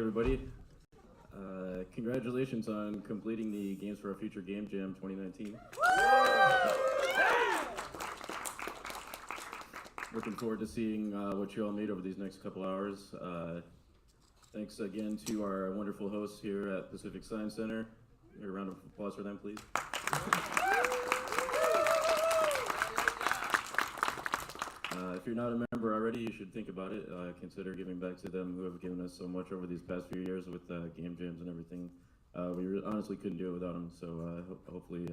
everybody. Congratulations on completing the Games for Our Future Game Jam 2019. Looking forward to seeing what you all made over these next couple hours. Thanks again to our wonderful hosts here at Pacific Science Center. A round of applause for them, please. If you're not a member already, you should think about it. Consider giving back to them who have given us so much over these past few years with game jams and everything. We honestly couldn't do it without them, so hopefully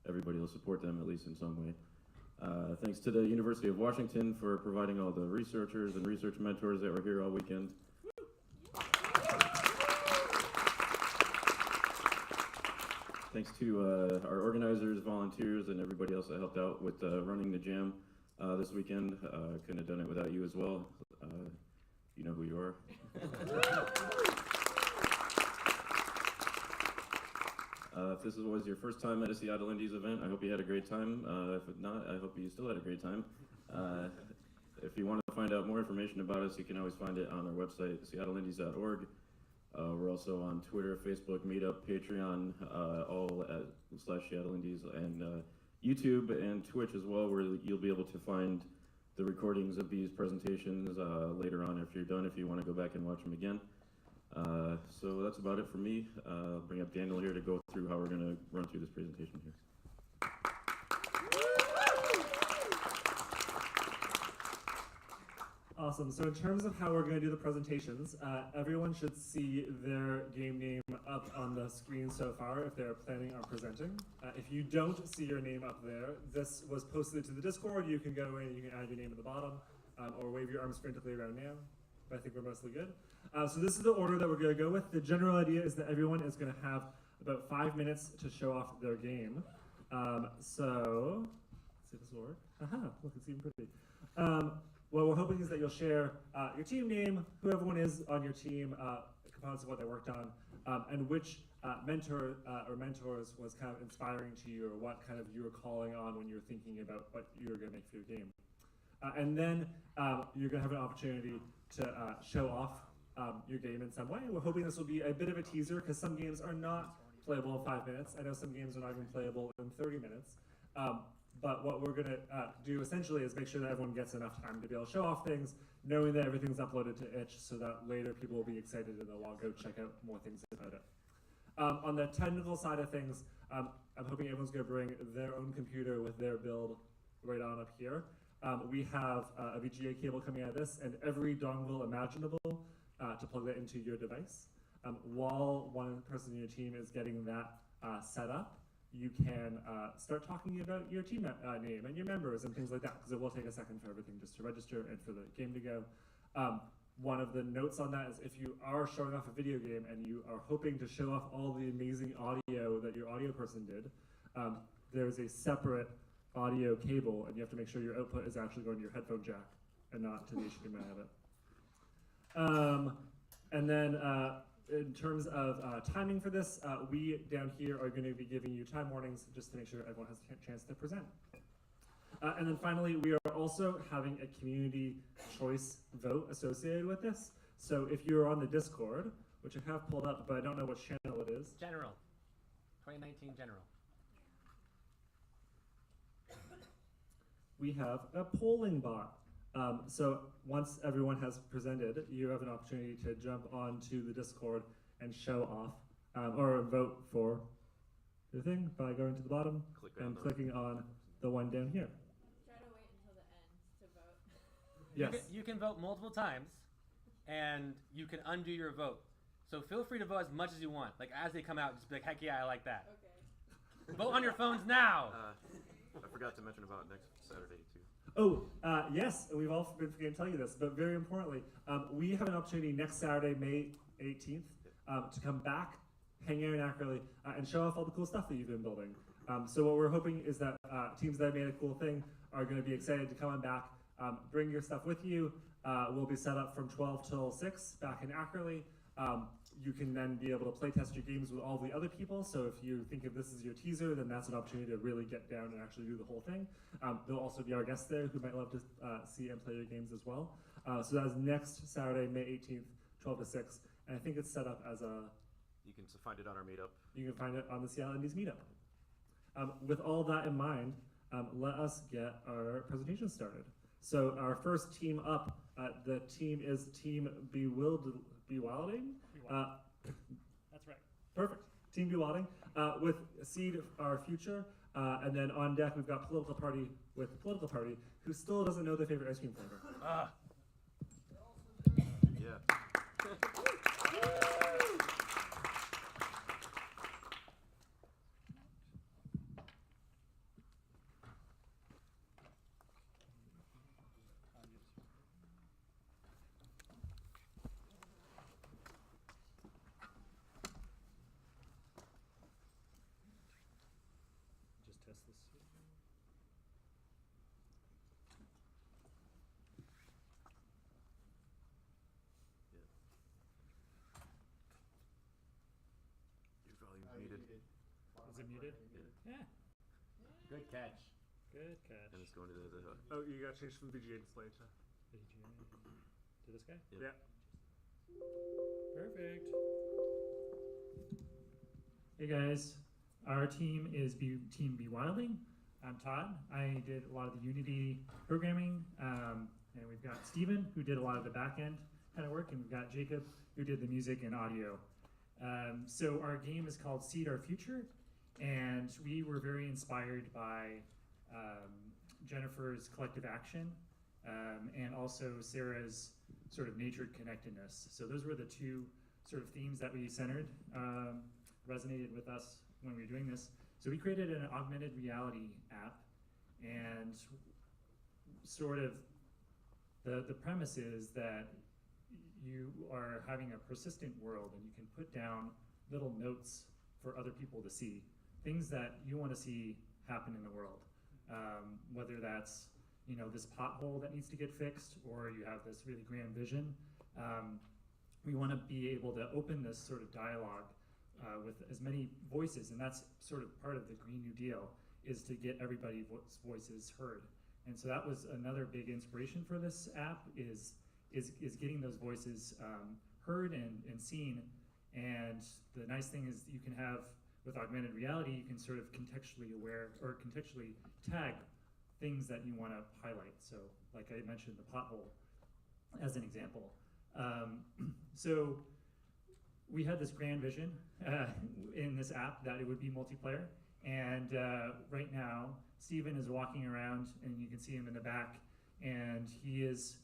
everybody will support them at least in some way. Thanks to the University of Washington for providing all the researchers and research mentors that were here all weekend. Thanks to our organizers, volunteers, and everybody else that helped out with running the jam this weekend. Couldn't have done it without you as well. You know who you are. If this was your first time at a Seattle Indies event, I hope you had a great time. If not, I hope you still had a great time. If you want to find out more information about us, you can always find it on our website, seattleindies.org. We're also on Twitter, Facebook, Meetup, Patreon, all at /Seattle Indies, and YouTube and Twitch as well, where you'll be able to find the recordings of these presentations later on after you're done, if you want to go back and watch them again. So that's about it for me. I'll bring up Daniel here to go through how we're going to run through this presentation here. Awesome. So in terms of how we're going to do the presentations, everyone should see their game name up on the screen so far if they're planning on presenting. If you don't see your name up there, this was posted to the Discord. You can go in, you can add your name at the bottom, or wave your arms frantically around now. But I think we're mostly good. So this is the order that we're going to go with. The general idea is that everyone is going to have about 5 minutes to show off their game. So let's see if this will work. Aha, look, it's even pretty. What we're hoping is that you'll share your team name, who everyone is on your team, components of what they worked on, and which mentor or mentors was kind of inspiring to you, or what kind of you were calling on when you were thinking about what you were going to make for your game. And then you're going to have an opportunity to show off your game in some way. We're hoping this will be a bit of a teaser, because some games are not playable in 5 minutes. I know some games are not even playable in 30 minutes. But what we're going to do essentially is make sure that everyone gets enough time to be able to show off things, knowing that everything's uploaded to itch, so that later people will be excited and they'll go check out more things about it. On the technical side of things, I'm hoping everyone's going to bring their own computer with their build right on up here. We have a VGA cable coming out of this, and every dongle imaginable to plug that into your device. While one person in your team is getting that set up, you can start talking about your team name and your members and things like that, because it will take a second for everything just to register and for the game to go. One of the notes on that is, if you are showing off a video game and you are hoping to show off all the amazing audio that your audio person did, there's a separate audio cable, and you have to make sure your output is actually going to your headphone jack and not to the HDMI of it. And then in terms of timing for this, we down here are going to be giving you time warnings just to make sure everyone has a chance to present. And then finally, we are also having a community choice vote associated with this. So if you're on the Discord, which I have pulled up, but I don't know what channel it is. General. 2019 General. We have a polling bot. So once everyone has presented, you have an opportunity to jump onto the Discord and show off, or vote for your thing by going to the bottom and clicking on the one down here. Try to wait until the end to vote. Yes. You can vote multiple times, and you can undo your vote. So feel free to vote as much as you want. Like, as they come out, just be like, heck yeah, I like that. Okay. Vote on your phones now. I forgot to mention about next Saturday too. Oh, yes, we've all been forgetting to tell you this, but very importantly, we have an opportunity next Saturday, May 18th, to come back, hang out accurately, and show off all the cool stuff that you've been building. So what we're hoping is that teams that have made a cool thing are going to be excited to come on back, bring your stuff with you. We'll be set up from 12 till 6 back in Ackerley. You can then be able to play test your games with all the other people. So if you think of this as your teaser, then that's an opportunity to really get down and actually do the whole thing. There'll also be our guests there who might love to see and play your games as well. So that's next Saturday, May 18th, 12 to 6. And I think it's set up as a, You can find it on our meetup. you can find it on the Seattle Indies meetup. With all that in mind, let us get our presentation started. So our first team up, the team is Team Bewilding. That's right. Perfect. Team Bewilding with Seed Our Future. And then on deck, we've got Political Party with Political Party, who still doesn't know their favorite ice cream flavor. Yeah. Just test this. Your volume's muted. Is it muted? Yeah. Good catch. Good catch. And it's going to the Oh, you got changed from the VGA display to. To this guy? Yep. Yeah. Perfect. Hey guys, our team is Team Bewilding. I'm Todd. I did a lot of the Unity programming, and we've got Steven, who did a lot of the back end kind of work, and we've got Jacob, who did the music and audio. So our game is called Seed Our Future, and we were very inspired by Jennifer's collective action, and also Sarah's sort of nature connectedness. So those were the two sort of themes that we centered, resonated with us when we were doing this. So we created an augmented reality app, and sort of the premise is that you are having a persistent world, and you can put down little notes for other people to see, things that you want to see happen in the world. Whether that's, you know, this pothole that needs to get fixed, or you have this really grand vision. We want to be able to open this sort of dialogue with as many voices, and that's sort of part of the Green New Deal, is to get everybody's voices heard. And so that was another big inspiration for this app, is getting those voices heard and seen. And the nice thing is that you can have, with augmented reality, you can sort of contextually tag things that you want to highlight. So like I mentioned, the pothole as an example. So we had this grand vision in this app that it would be multiplayer. And right now, Steven is walking around, and you can see him in the back, and he is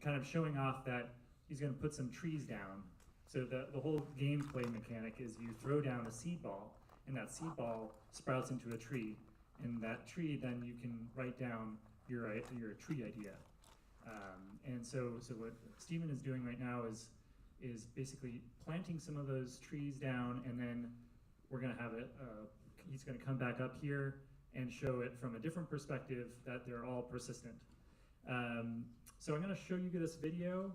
kind of showing off that he's going to put some trees down. So the whole gameplay mechanic is you throw down a seed ball, and that seed ball sprouts into a tree, and that tree, then you can write down your tree idea. And so what Steven is doing right now is basically planting some of those trees down, and then we're going to have it, he's going to come back up here and show it from a different perspective that they're all persistent. So I'm going to show you this video.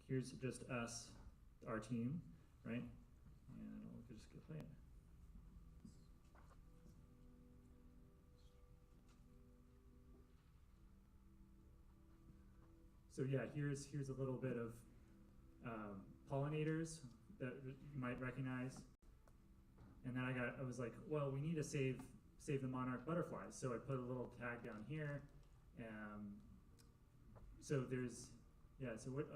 Here's just us, our team, right? And we'll just get playing. So yeah, here's a little bit of pollinators that you might recognize. And then I was like, well, we need to save the monarch butterflies. So I put a little tag down here. So there's, so what,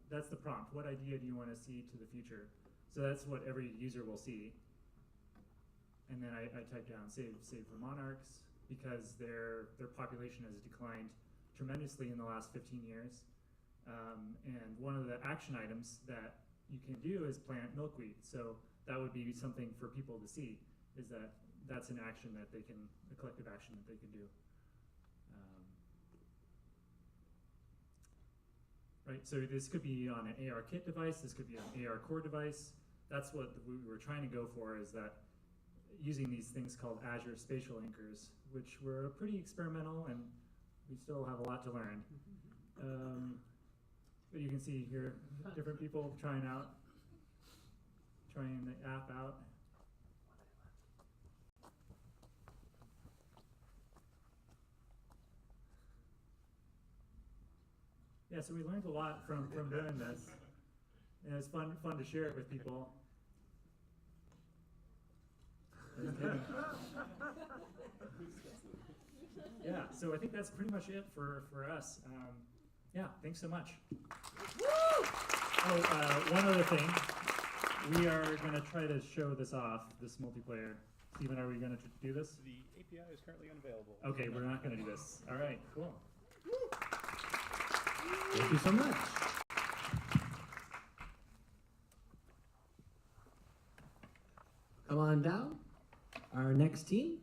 that's the prompt. What idea do you want to see to the future? So that's what every user will see. And then I type down save for monarchs, because their population has declined tremendously in the last 15 years. And one of the action items that you can do is plant milkweed. So that would be something for people to see, is that that's an action that they can, a collective action that they can do. Right, so this could be on an ARKit device, this could be an AR Core device. That's what we were trying to go for, is that using these things called Azure Spatial Anchors, which were pretty experimental, and we still have a lot to learn. But you can see here, different people trying the app out. Yeah, so we learned a lot from doing this. And it's fun to share it with people. Just kidding. Yeah, so I think that's pretty much it for us. Yeah, thanks so much. Oh, one other thing. We are going to try to show this off, this multiplayer. Steven, are we going to do this? The API is currently unavailable. Okay, we're not going to do this. All right, cool. Thank you so much. Come on down. Our next team.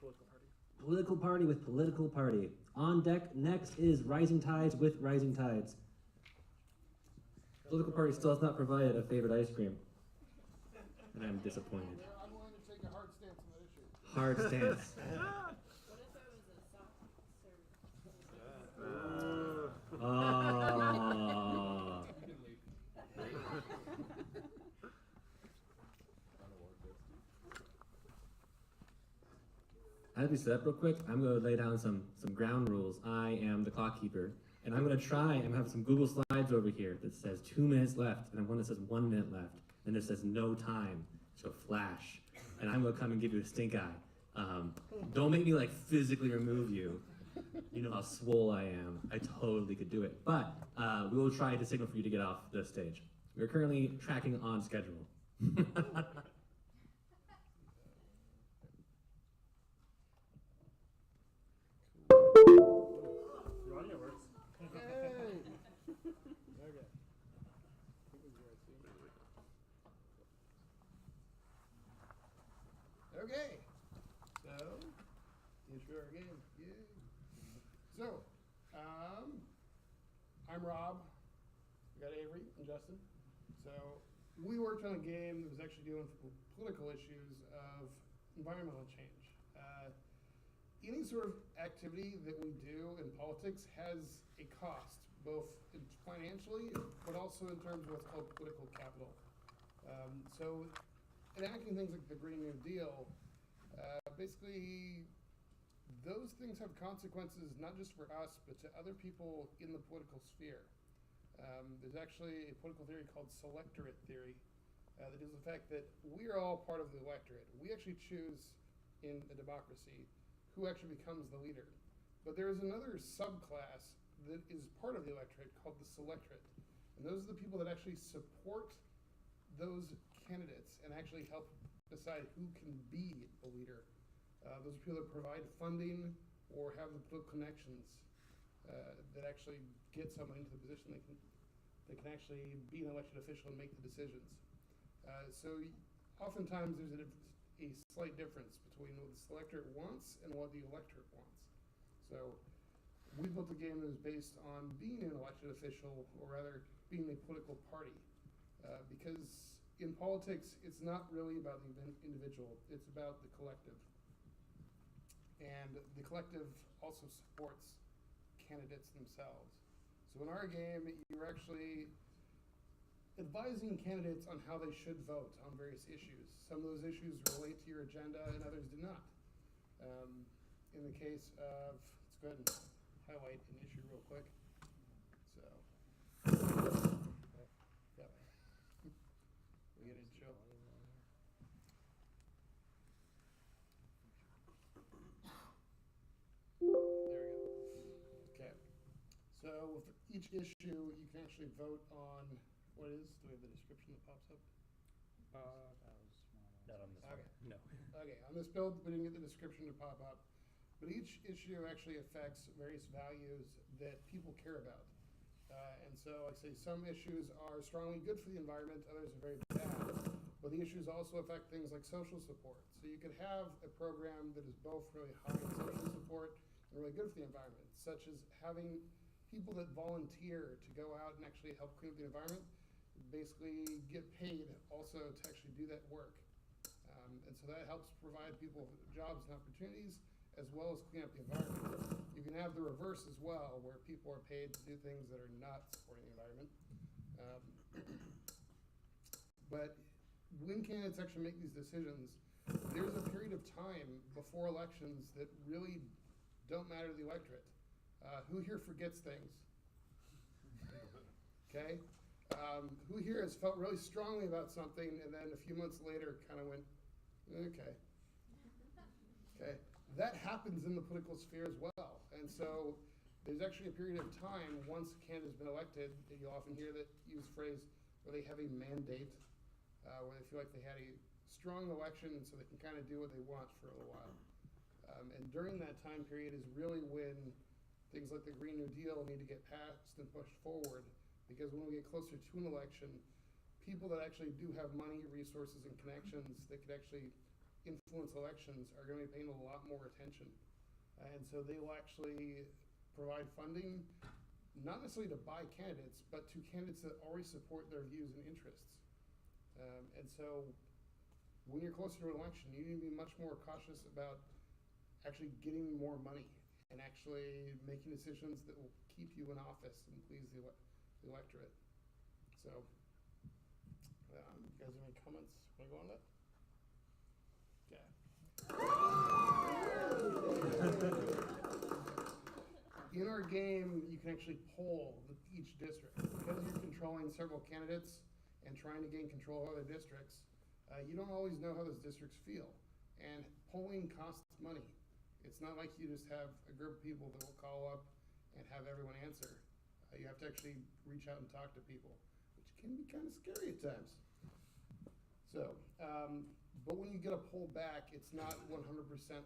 Political party. Political party with political party. On deck next is Rising Tides with Rising Tides. Political party still has not provided a favorite ice cream. And I'm disappointed. I'm willing to take a hard stance on that issue. Hard stance. What if it was a soft serve? Oh. As we set up real quick, I'm going to lay down some ground rules. I am the clock keeper, and I'm going to try and have some Google Slides over here that says 2 minutes left, and then one that says 1 minute left, and it says no time, so flash, and I'm going to come and give you a stink eye. Don't make me like physically remove you. You know how swole I am. I totally could do it, but we will try to signal for you to get off the stage. We're currently tracking on schedule. Your audio works. Okay, so intro our game. Yay. So, I'm Rob. We got Avery and Justin. So we worked on a game that was actually dealing with political issues of environmental change. Any sort of activity that we do in politics has a cost, both financially, but also in terms of what's called political capital. So enacting things like the Green New Deal, basically those things have consequences not just for us, but to other people in the political sphere. There's actually a political theory called selectorate theory that is the fact that we are all part of the electorate. We actually choose in a democracy who actually becomes the leader. But there is another subclass that is part of the electorate called the selectorate. And those are the people that actually support those candidates and actually help decide who can be the leader. Those are people that provide funding or have the political connections that actually get someone into the position they can actually be an elected official and make the decisions. So oftentimes there's a slight difference between what the selectorate wants and what the electorate wants. So we built a game that is based on being an elected official, or rather being a political party. Because in politics, it's not really about the individual, it's about the collective. And the collective also supports candidates themselves. So in our game, you're actually advising candidates on how they should vote on various issues. Some of those issues relate to your agenda and others do not. In the case of, let's go ahead and highlight an issue real quick. So, yeah. We get it, show. There we go. Okay. So for each issue, you can actually vote on what it is. Do we have the description that pops up? Not on this Okay. one. No. Okay, on this build, we didn't get the description to pop up, but each issue actually affects various values that people care about. And so, like I say, some issues are strongly good for the environment, others are very bad. But the issues also affect things like social support. So you could have a program that is both really high in social support and really good for the environment, such as having people that volunteer to go out and actually help clean up the environment, basically get paid also to actually do that work. And so that helps provide people jobs and opportunities, as well as clean up the environment. You can have the reverse as well, where people are paid to do things that are not supporting the environment. But when candidates actually make these decisions, there's a period of time before elections that really don't matter to the electorate. Who here forgets things? Okay? Who here has felt really strongly about something and then a few months later kind of went, okay. Okay? That happens in the political sphere as well. And so there's actually a period of time once a candidate's been elected, and you'll often hear that use phrase where they have a mandate, where they feel like they had a strong election and so they can kind of do what they want for a little while. And during that time period is really when things like the Green New Deal need to get passed and pushed forward, because when we get closer to an election, people that actually do have money, resources, and connections that could actually influence elections are going to be paying a lot more attention. And so they will actually provide funding, not necessarily to buy candidates, but to candidates that already support their views and interests. And so when you're closer to an election, you need to be much more cautious about actually getting more money and actually making decisions that will keep you in office and please the electorate. So, you guys have any comments? Want to go on that? In our game, you can actually poll each district. Because you're controlling several candidates and trying to gain control of other districts, you don't always know how those districts feel. And polling costs money. It's not like you just have a group of people that will call up and have everyone answer. You have to actually reach out and talk to people, which can be kind of scary at times. So, but when you get a poll back, it's not 100%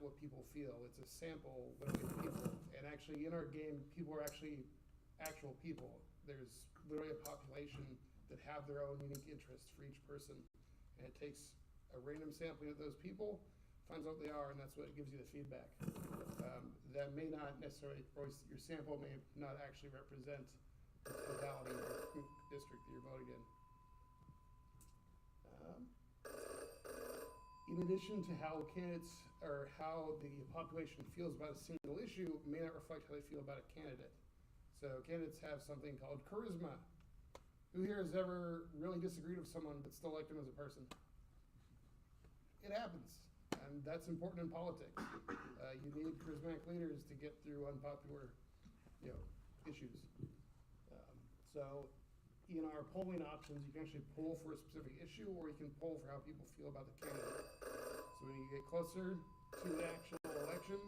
what people feel. It's a sample of people. And actually, in our game, people are actually actual people. There's literally a population that have their own unique interests for each person. And it takes a random sampling of those people, finds out what they are, and that's what gives you the feedback. That may not necessarily, or your sample may not actually represent the totality of the district that you're voting in. In addition to how candidates, or how the population feels about a single issue, may not reflect how they feel about a candidate. So candidates have something called charisma. Who here has ever really disagreed with someone but still liked them as a person? It happens, and that's important in politics. You need charismatic leaders to get through unpopular, issues. So in our polling options, you can actually poll for a specific issue, or you can poll for how people feel about the candidate. So when you get closer to the actual election,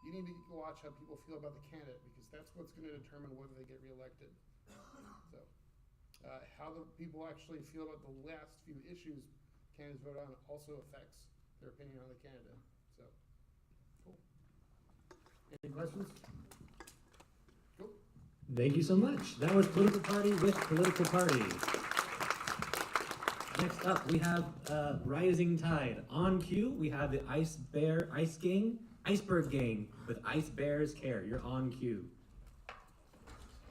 you need to watch how people feel about the candidate, because that's what's going to determine whether they get reelected. So how the people actually feel about the last few issues candidates vote on also affects their opinion on the candidate. So, cool. Any questions? Cool. Thank you so much. That was Political Party with Political Party. Next up, we have Rising Tide. On cue, we have the Iceberg Gang with Ice Bears Care. You're on cue.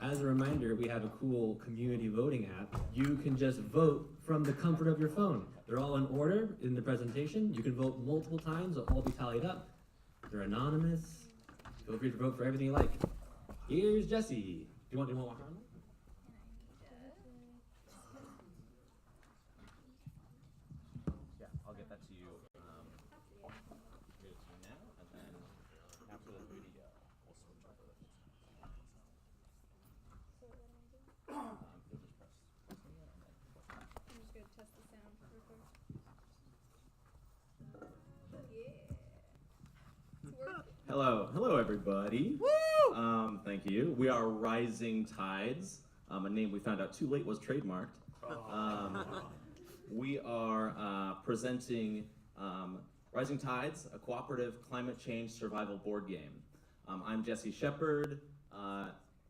As a reminder, we have a cool community voting app. You can just vote from the comfort of your phone. They're all in order in the presentation. You can vote multiple times. They'll all be tallied up. They're anonymous. Feel free to vote for everything you like. Here's Jesse. Do you want to walk around? Yeah, I'll get that to you. Get it to you now, and then after the video, we'll switch over. You'll just press. I'm just gonna test the sound real quick. Yeah. It's working. Hello everybody. Woo! Thank you. We are Rising Tides. A name we found out too late was trademarked. We are presenting Rising Tides, a cooperative climate change survival board game. I'm Jesse Shepard.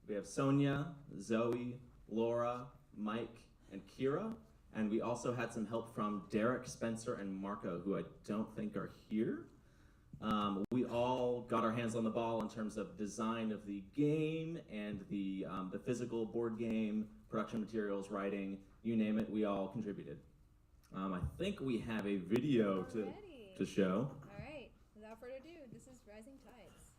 We have Sonia, Zoe, Laura, Mike, and Kira. And we also had some help from Derek, Spencer, and Marco, who I don't think are here. We all got our hands on the ball in terms of design of the game and the physical board game, production materials, writing, you name it, we all contributed. I think we have a video to show. All right. Without further ado, this is Rising Tides.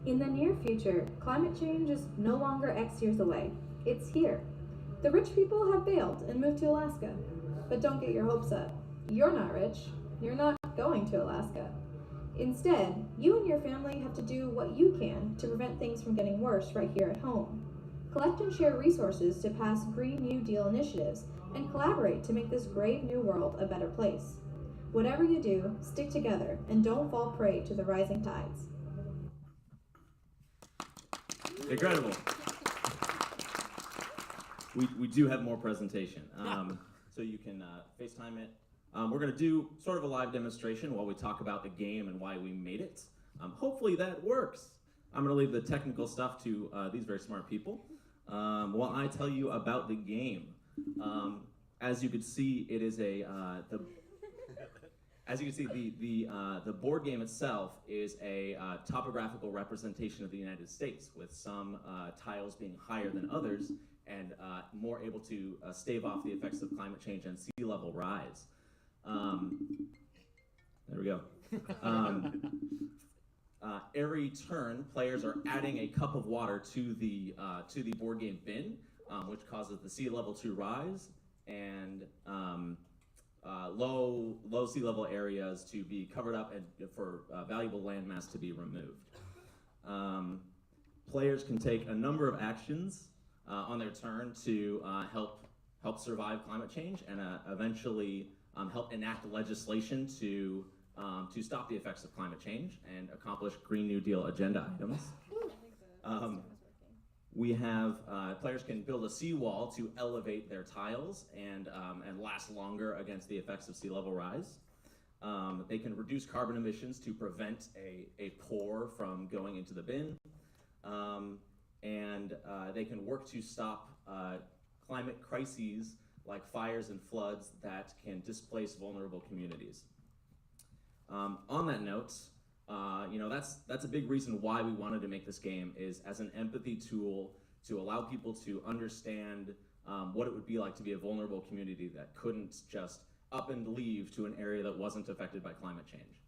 In the near future, climate change is no longer X years away. It's here. The rich people have bailed and moved to Alaska. But don't get your hopes up. You're not rich. You're not going to Alaska. Instead, you and your family have to do what you can to prevent things from getting worse right here at home. Collect and share resources to pass Green New Deal initiatives and collaborate to make this brave new world a better place. Whatever you do, stick together and don't fall prey to the rising tides. Incredible. We do have more presentation, so you can FaceTime it. We're going to do sort of a live demonstration while we talk about the game and why we made it. Hopefully that works. I'm going to leave the technical stuff to these very smart people while I tell you about the game. As you can see, it is as you can see, the board game itself is a topographical representation of the United States, with some tiles being higher than others and more able to stave off the effects of climate change and sea level rise. There we go. Every turn, players are adding a cup of water to the board game bin, which causes the sea level to rise and low sea level areas to be covered up and for valuable landmass to be removed. Players can take a number of actions on their turn to help survive climate change and eventually help enact legislation to stop the effects of climate change and accomplish Green New Deal agenda items. We have players can build a seawall to elevate their tiles and last longer against the effects of sea level rise. They can reduce carbon emissions to prevent a pour from going into the bin. And they can work to stop climate crises like fires and floods that can displace vulnerable communities. On that note, that's a big reason why we wanted to make this game, is as an empathy tool to allow people to understand what it would be like to be a vulnerable community that couldn't just up and leave to an area that wasn't affected by climate change.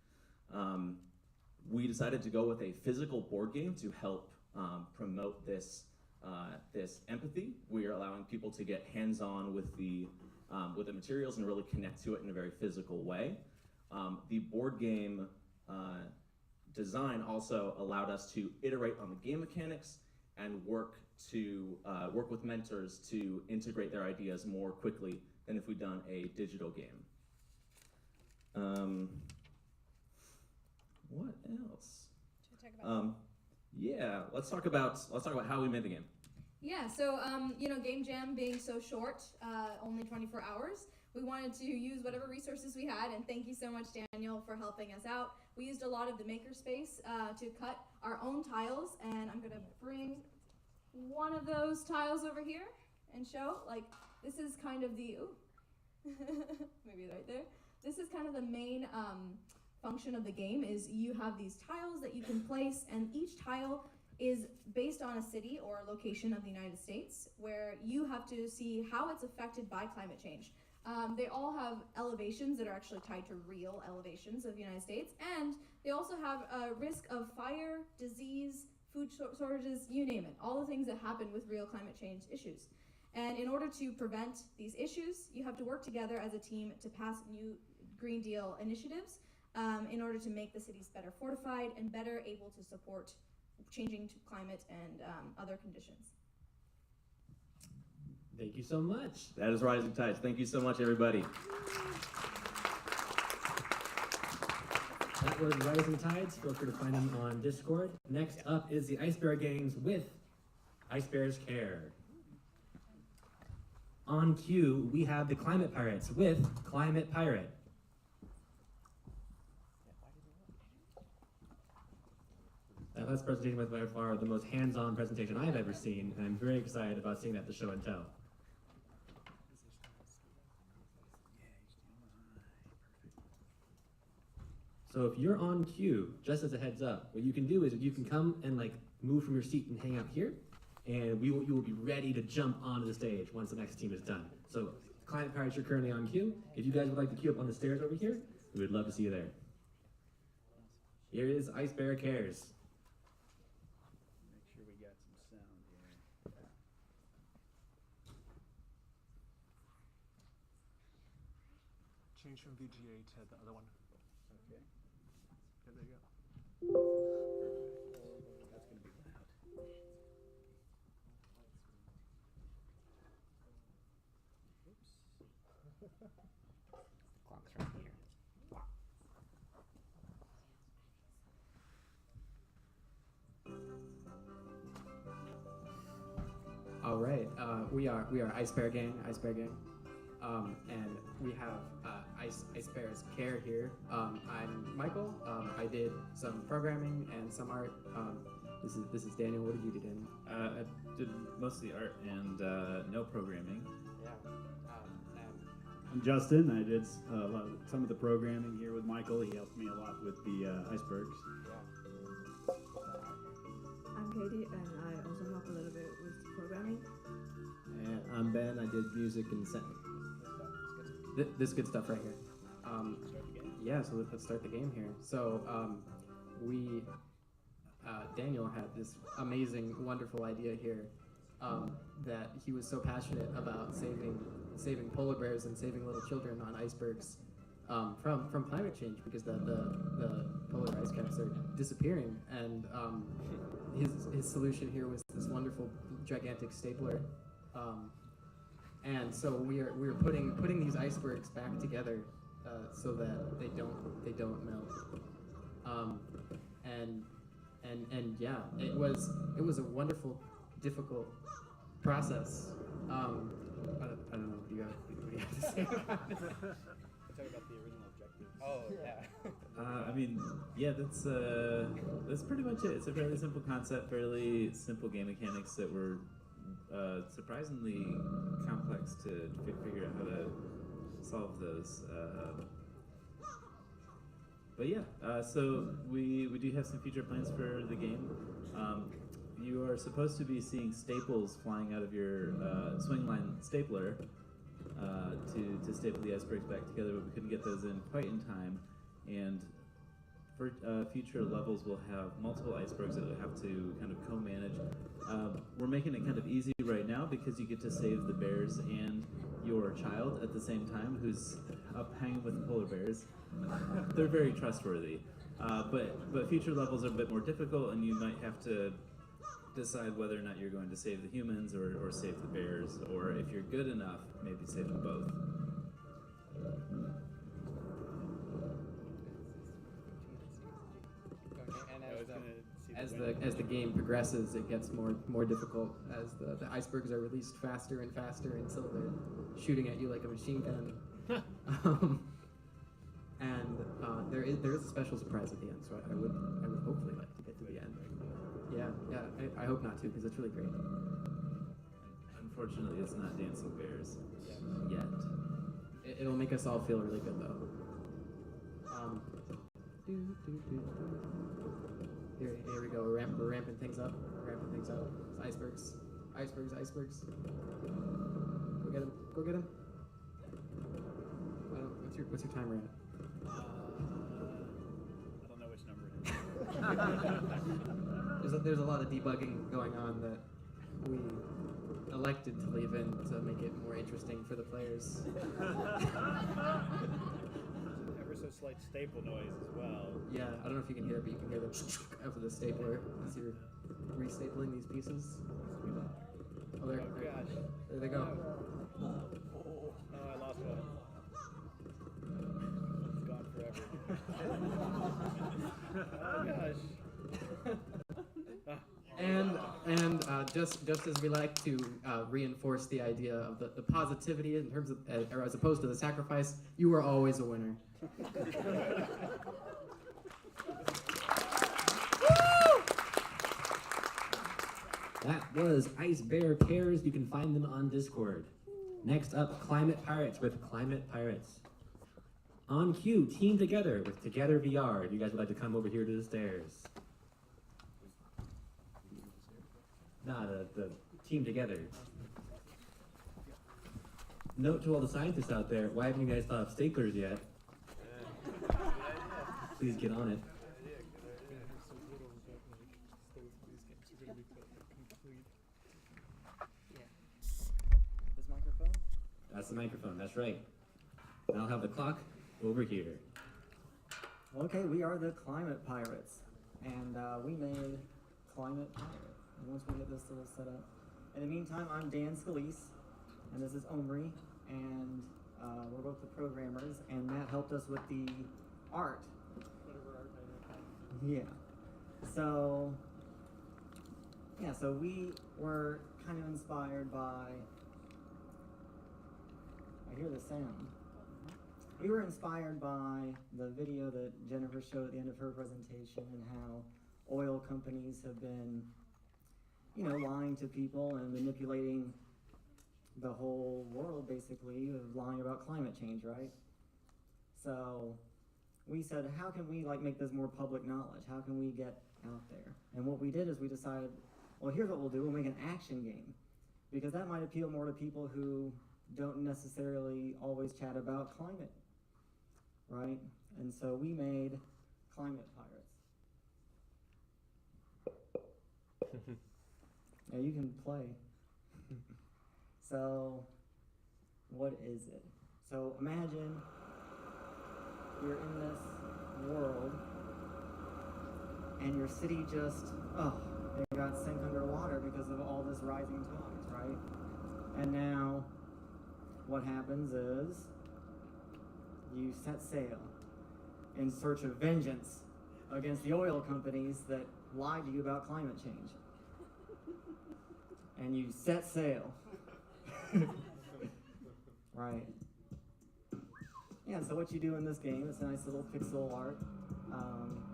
We decided to go with a physical board game to help promote this empathy. We are allowing people to get hands-on with the materials and really connect to it in a very physical way. The board game design also allowed us to iterate on the game mechanics and work with mentors to integrate their ideas more quickly than if we'd done a digital game. What else? Should we talk about Yeah, let's talk about how we made the game. Yeah, so, Game Jam being so short, only 24 hours, we wanted to use whatever resources we had, and thank you so much, Daniel, for helping us out. We used a lot of the makerspace to cut our own tiles, and I'm going to bring one of those tiles over here and show, this is kind of the, maybe right there. This is kind of the main function of the game, is you have these tiles that you can place, and each tile is based on a city or location of the United States, where you have to see how it's affected by climate change. They all have elevations that are actually tied to real elevations of the United States, and they also have a risk of fire, disease, food shortages, you name it, all the things that happen with real climate change issues. And in order to prevent these issues, you have to work together as a team to pass new Green Deal initiatives in order to make the cities better fortified and better able to support changing climate and other conditions. Thank you so much. That is Rising Tides. Thank you so much, everybody. That was Rising Tides. Feel free to find them on Discord. Next up is the Ice Bear Games with Ice Bears Care. On cue, we have the Climate Pirates with Climate Pirate. That last presentation was by far the most hands-on presentation I've ever seen, and I'm very excited about seeing that to show and tell. So if you're on cue, just as a heads up, what you can do is you can come and move from your seat and hang out here, and you will be ready to jump onto the stage once the next team is done. So Climate Pirates, you're currently on cue. If you guys would like to queue up on the stairs over here, we would love to see you there. Here is Ice Bear Cares. change from VGA to the other one. Okay. Yeah, there you go. That's gonna be loud. Clock's right here. All right, we are Ice Bear Gang, and we have Ice Bear's Care here. I'm Michael. I did some programming and some art. This is Daniel. What did you do, Daniel? I did mostly art and no programming. Yeah. I'm Justin. I did some of the programming here with Michael. He helped me a lot with the icebergs. I'm Katie, and I also help a little bit with programming. And I'm Ben. I did music and sound. This good stuff right here. Yeah, so let's start the game here. So Daniel had this amazing, wonderful idea here that he was so passionate about saving polar bears and saving little children on icebergs from climate change, because the polar ice caps are disappearing, and his solution here was this wonderful gigantic stapler. And so we're putting these icebergs back together so that they don't melt. And yeah, it was a wonderful, difficult process. I don't know. What do you have to say about it? Talk about the original objectives. Oh yeah. I mean, yeah, that's pretty much it. It's a fairly simple concept, fairly simple game mechanics that were surprisingly complex to figure out how to solve those. But yeah, so we do have some future plans for the game. You are supposed to be seeing staples flying out of your swing line stapler to staple the icebergs back together, but we couldn't get those in quite in time. And for future levels, we'll have multiple icebergs that we'll have to kind of co-manage. We're making it kind of easy right now because you get to save the bears and your child at the same time, who's up hanging with the polar bears. They're very trustworthy. But future levels are a bit more difficult, and you might have to decide whether or not you're going to save the humans or save the bears, or if you're good enough, maybe save them both. As the game progresses, it gets more difficult as the icebergs are released faster and faster until they're shooting at you like a machine gun. And there is a special surprise at the end, so I would hopefully like to get to the end. Yeah, I hope not to, because it's really great. Unfortunately, it's not Dancing Bears yet. It'll make us all feel really good, though. Here we go. We're ramping things up. It's icebergs. Go get him. What's your timer at? I don't know which number it is. There's a lot of debugging going on that we elected to leave in to make it more interesting for the players. Ever so slight staple noise as well. Yeah, I don't know if you can hear it, but you can hear the of the stapler as you're restapling these pieces. Oh, there they go. Oh, I lost one. It's gone forever. Oh gosh. And just as we like to reinforce the idea of the positivity in terms of, or as opposed to the sacrifice, you are always a winner. That was Ice Bear Cares. You can find them on Discord. Next up, Climate Pirates with Climate Pirates. On cue, team together with Together VR. If you guys would like to come over here to the stairs. Nah, the team together. Note to all the scientists out there, why haven't you guys thought of staplers yet? Please get on it. This microphone? That's the microphone, that's right. And I'll have the clock over here. Okay, we are the Climate Pirates, and we made Climate Pirate. And once we get this little set up, in the meantime, I'm Dan Scalise, and this is Omri, and we're both the programmers, and Matt helped us with the art. Yeah. So we were kind of inspired by, I hear the sound. We were inspired by the video that Jennifer showed at the end of her presentation and how oil companies have been, lying to people and manipulating the whole world, basically, of lying about climate change, right? So we said, how can we make this more public knowledge? How can we get out there? And what we did is we decided, well, here's what we'll do. We'll make an action game, because that might appeal more to people who don't necessarily always chat about climate, right? And so we made Climate Pirates. Now you can play. So, what is it? So imagine you're in this world and your city just, it got sunk underwater because of all this rising tides, right? And now what happens is you set sail in search of vengeance against the oil companies that lied to you about climate change. And you set sail. Right. Yeah, so what you do in this game, it's a nice little pixel art.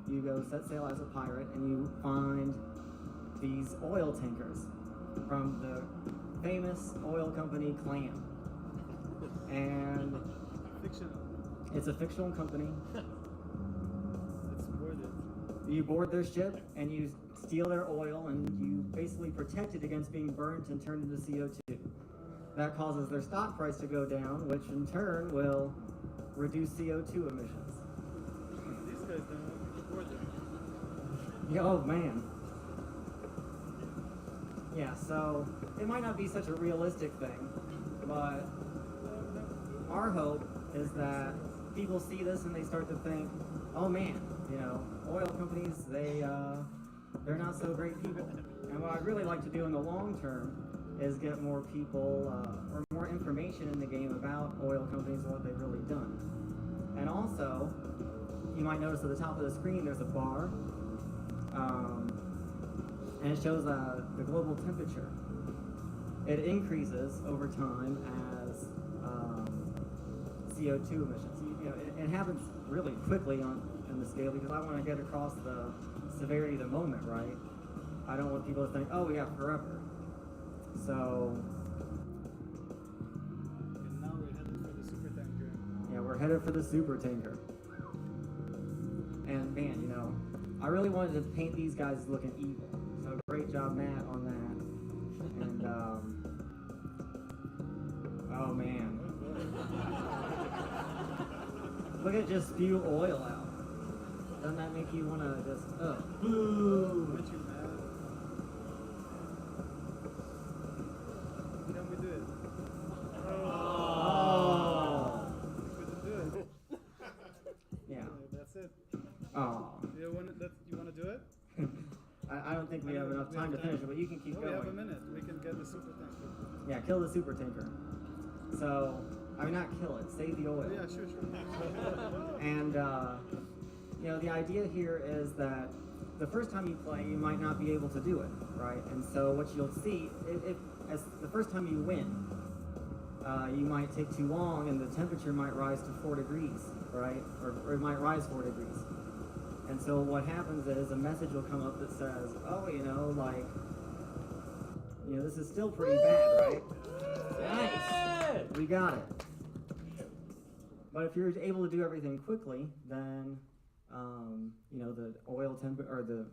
You go set sail as a pirate and you find these oil tankers from the famous oil company Clam. And it's a fictional company. You board their ship and you steal their oil and you basically protect it against being burnt and turned into CO2. That causes their stock price to go down, which in turn will reduce CO2 emissions. These guys don't want to board them. Yeah, oh man. Yeah, so it might not be such a realistic thing, but our hope is that people see this and they start to think, oh man, oil companies, they're not so great people. And what I'd really like to do in the long term is get more people, or more information in the game about oil companies and what they've really done. And also, you might notice at the top of the screen there's a bar, and it shows the global temperature. It increases over time as CO2 emissions. It happens really quickly on the scale because I want to get across the severity of the moment, right? I don't want people to think, oh yeah, forever. So And now we're headed for the super tanker. yeah, we're headed for the super tanker. And man, I really wanted to paint these guys looking evil. So great job, Matt, on that. And oh man. Look at it just spew oil out. Doesn't that make you want to just, boo? Aren't you mad? Can we do it? Oh. We couldn't do it. Yeah. That's it. Oh. You want to do it? I don't think we have enough time to finish it, but you can keep No, going. we have a minute. We can get the super tanker. Yeah, kill the super tanker. So, not kill it, save the oil. Yeah, sure. And, the idea here is that the first time you play, you might not be able to do it, right? And so what you'll see, as the first time you win, you might take too long and the temperature might rise to 4 degrees, right? Or it might rise 4 degrees. And so what happens is a message will come up that says, oh, this is still pretty bad, right? Nice! We got it. But if you're able to do everything quickly, then the the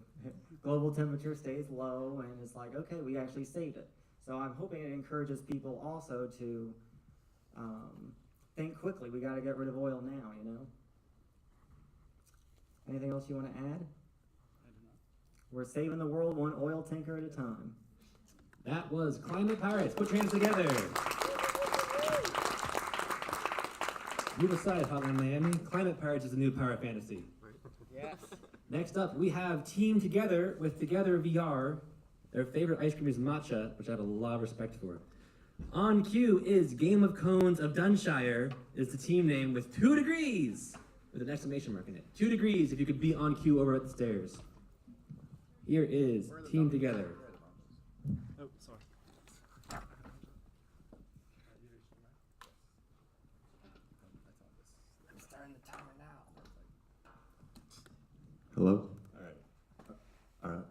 global temperature stays low, and it's like, okay, we actually saved it. So I'm hoping it encourages people also to think quickly. We got to get rid of oil now, Anything else you want to add? I don't know. We're saving the world one oil tanker at a time. That was Climate Pirates. Put your hands together. You decide, Hotline Miami. Climate Pirates is a new power fantasy. Yes. Next up, we have Team Together with Together VR. Their favorite ice cream is matcha, which I have a lot of respect for. On cue is Game of Cones of Dunshire, is the team name with 2 degrees, with an exclamation mark in it. 2 degrees if you could be on cue over at the stairs. Here is Team Together. Oh, sorry. I'm starting the timer now. Hello? Alright.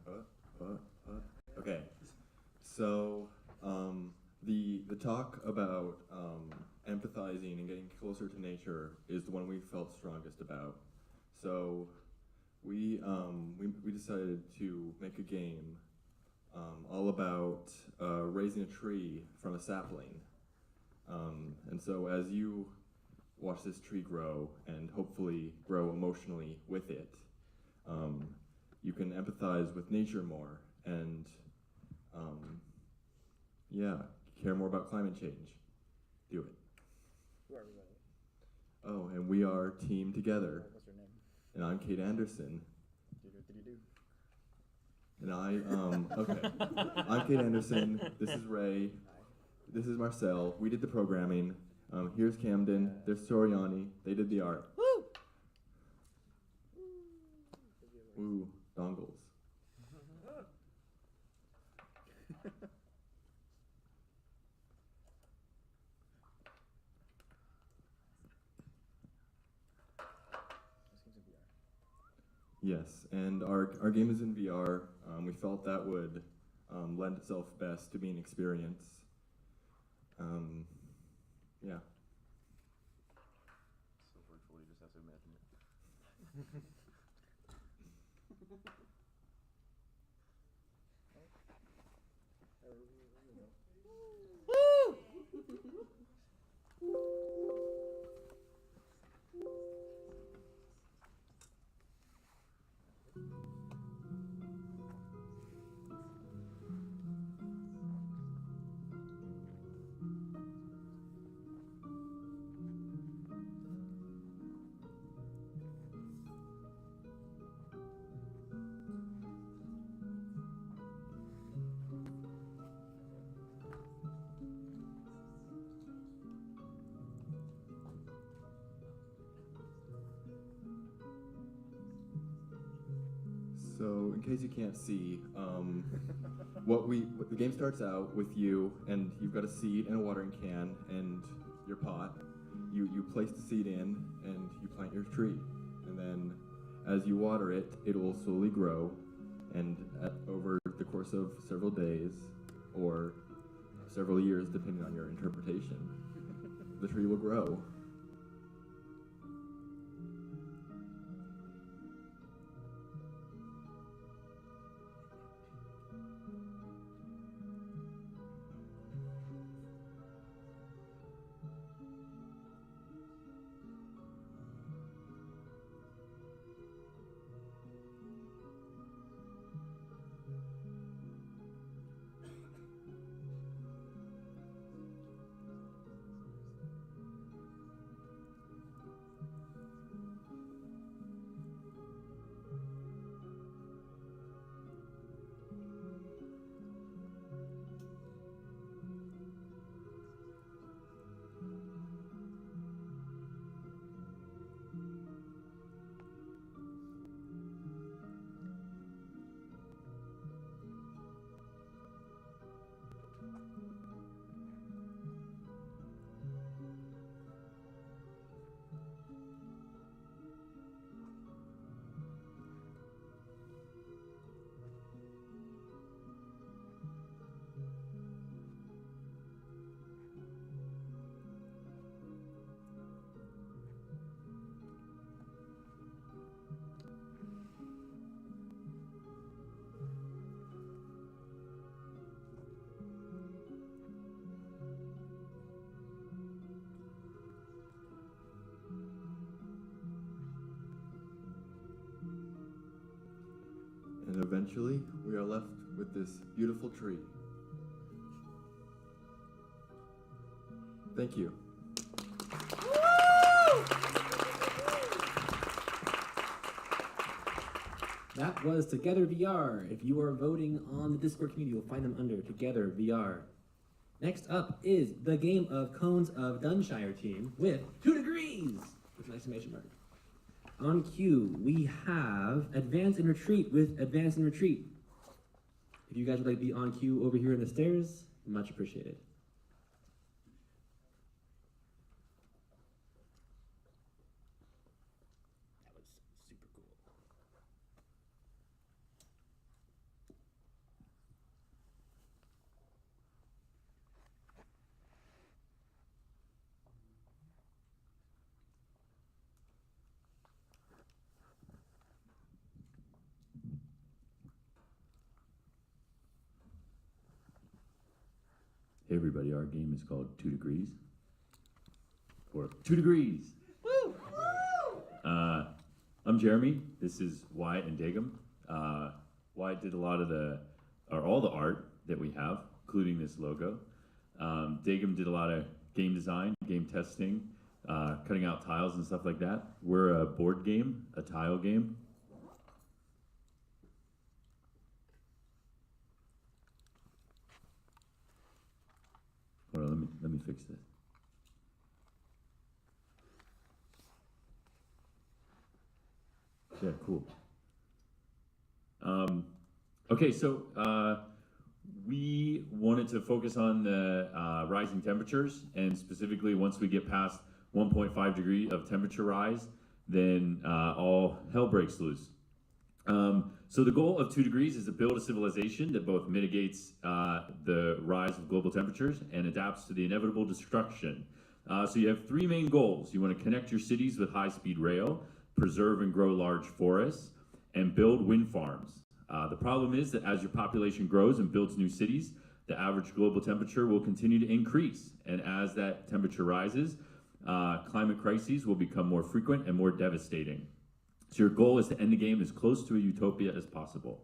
Okay. So, the talk about empathizing and getting closer to nature is the one we felt strongest about. So, we decided to make a game all about raising a tree from a sapling. And so as you watch this tree grow and hopefully grow emotionally with it, you can empathize with nature more and care more about climate change. Do it. Who are we, by the way? Oh, and we are Team Together. What's your name? And I'm Kate Anderson. Do. And I'm Kate Anderson. This is Ray. This is Marcel. We did the programming. Here's Camden. There's Soriani. They did the art. Woo! Woo, dongles. Yes, and our game is in VR. We felt that would lend itself best to being an experience. Yeah. So virtual, you just have to imagine it. Woo! So, in case you can't see, the game starts out with you, and you've got a seed and a watering can and your pot. You place the seed in, and you plant your tree. And then, as you water it, it will slowly grow, and over the course of several days, or several years, depending on your interpretation, the tree will grow. And eventually, we are left with this beautiful tree. Thank you. Woo! That was Together VR. If you are voting on the Discord community, you'll find them under Together VR. Next up is the game of Cones of Dunshire team with 2 degrees with an exclamation mark. On cue, we have Advance and Retreat with Advance and Retreat. If you guys would like to be on cue over here in the stairs, much appreciated. That was super cool. Hey everybody, our game is called 2 Degrees. Or 2 Degrees! Woo! I'm Jeremy. This is Wyatt and Dagum. Wyatt did a lot of all the art that we have, including this logo. Dagum did a lot of game design, game testing, cutting out tiles and stuff like that. We're a board game, a tile game. Hold on, let me fix this. Yeah, cool. Okay, so we wanted to focus on the rising temperatures, and specifically once we get past 1.5 degree of temperature rise, then all hell breaks loose. So the goal of 2 degrees is to build a civilization that both mitigates the rise of global temperatures and adapts to the inevitable destruction. So you have 3 main goals. You want to connect your cities with high-speed rail, preserve and grow large forests, and build wind farms. The problem is that as your population grows and builds new cities, the average global temperature will continue to increase. And as that temperature rises, climate crises will become more frequent and more devastating. So your goal is to end the game as close to a utopia as possible.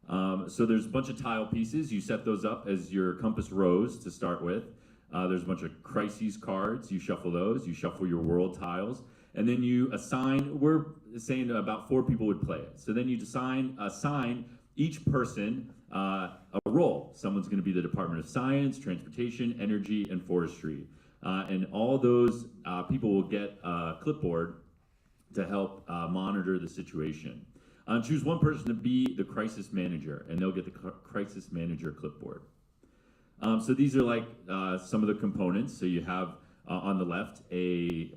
So there's a bunch of tile pieces. You set those up as your compass rose to start with. There's a bunch of crises cards. You shuffle those. You shuffle your world tiles. And then you assign, we're saying about 4 people would play it. So then you assign each person a role. Someone's going to be the Department of Science, Transportation, Energy, and Forestry. And all those people will get a clipboard to help monitor the situation. Choose one person to be the crisis manager, and they'll get the crisis manager clipboard. So these are like some of the components. So you have on the left a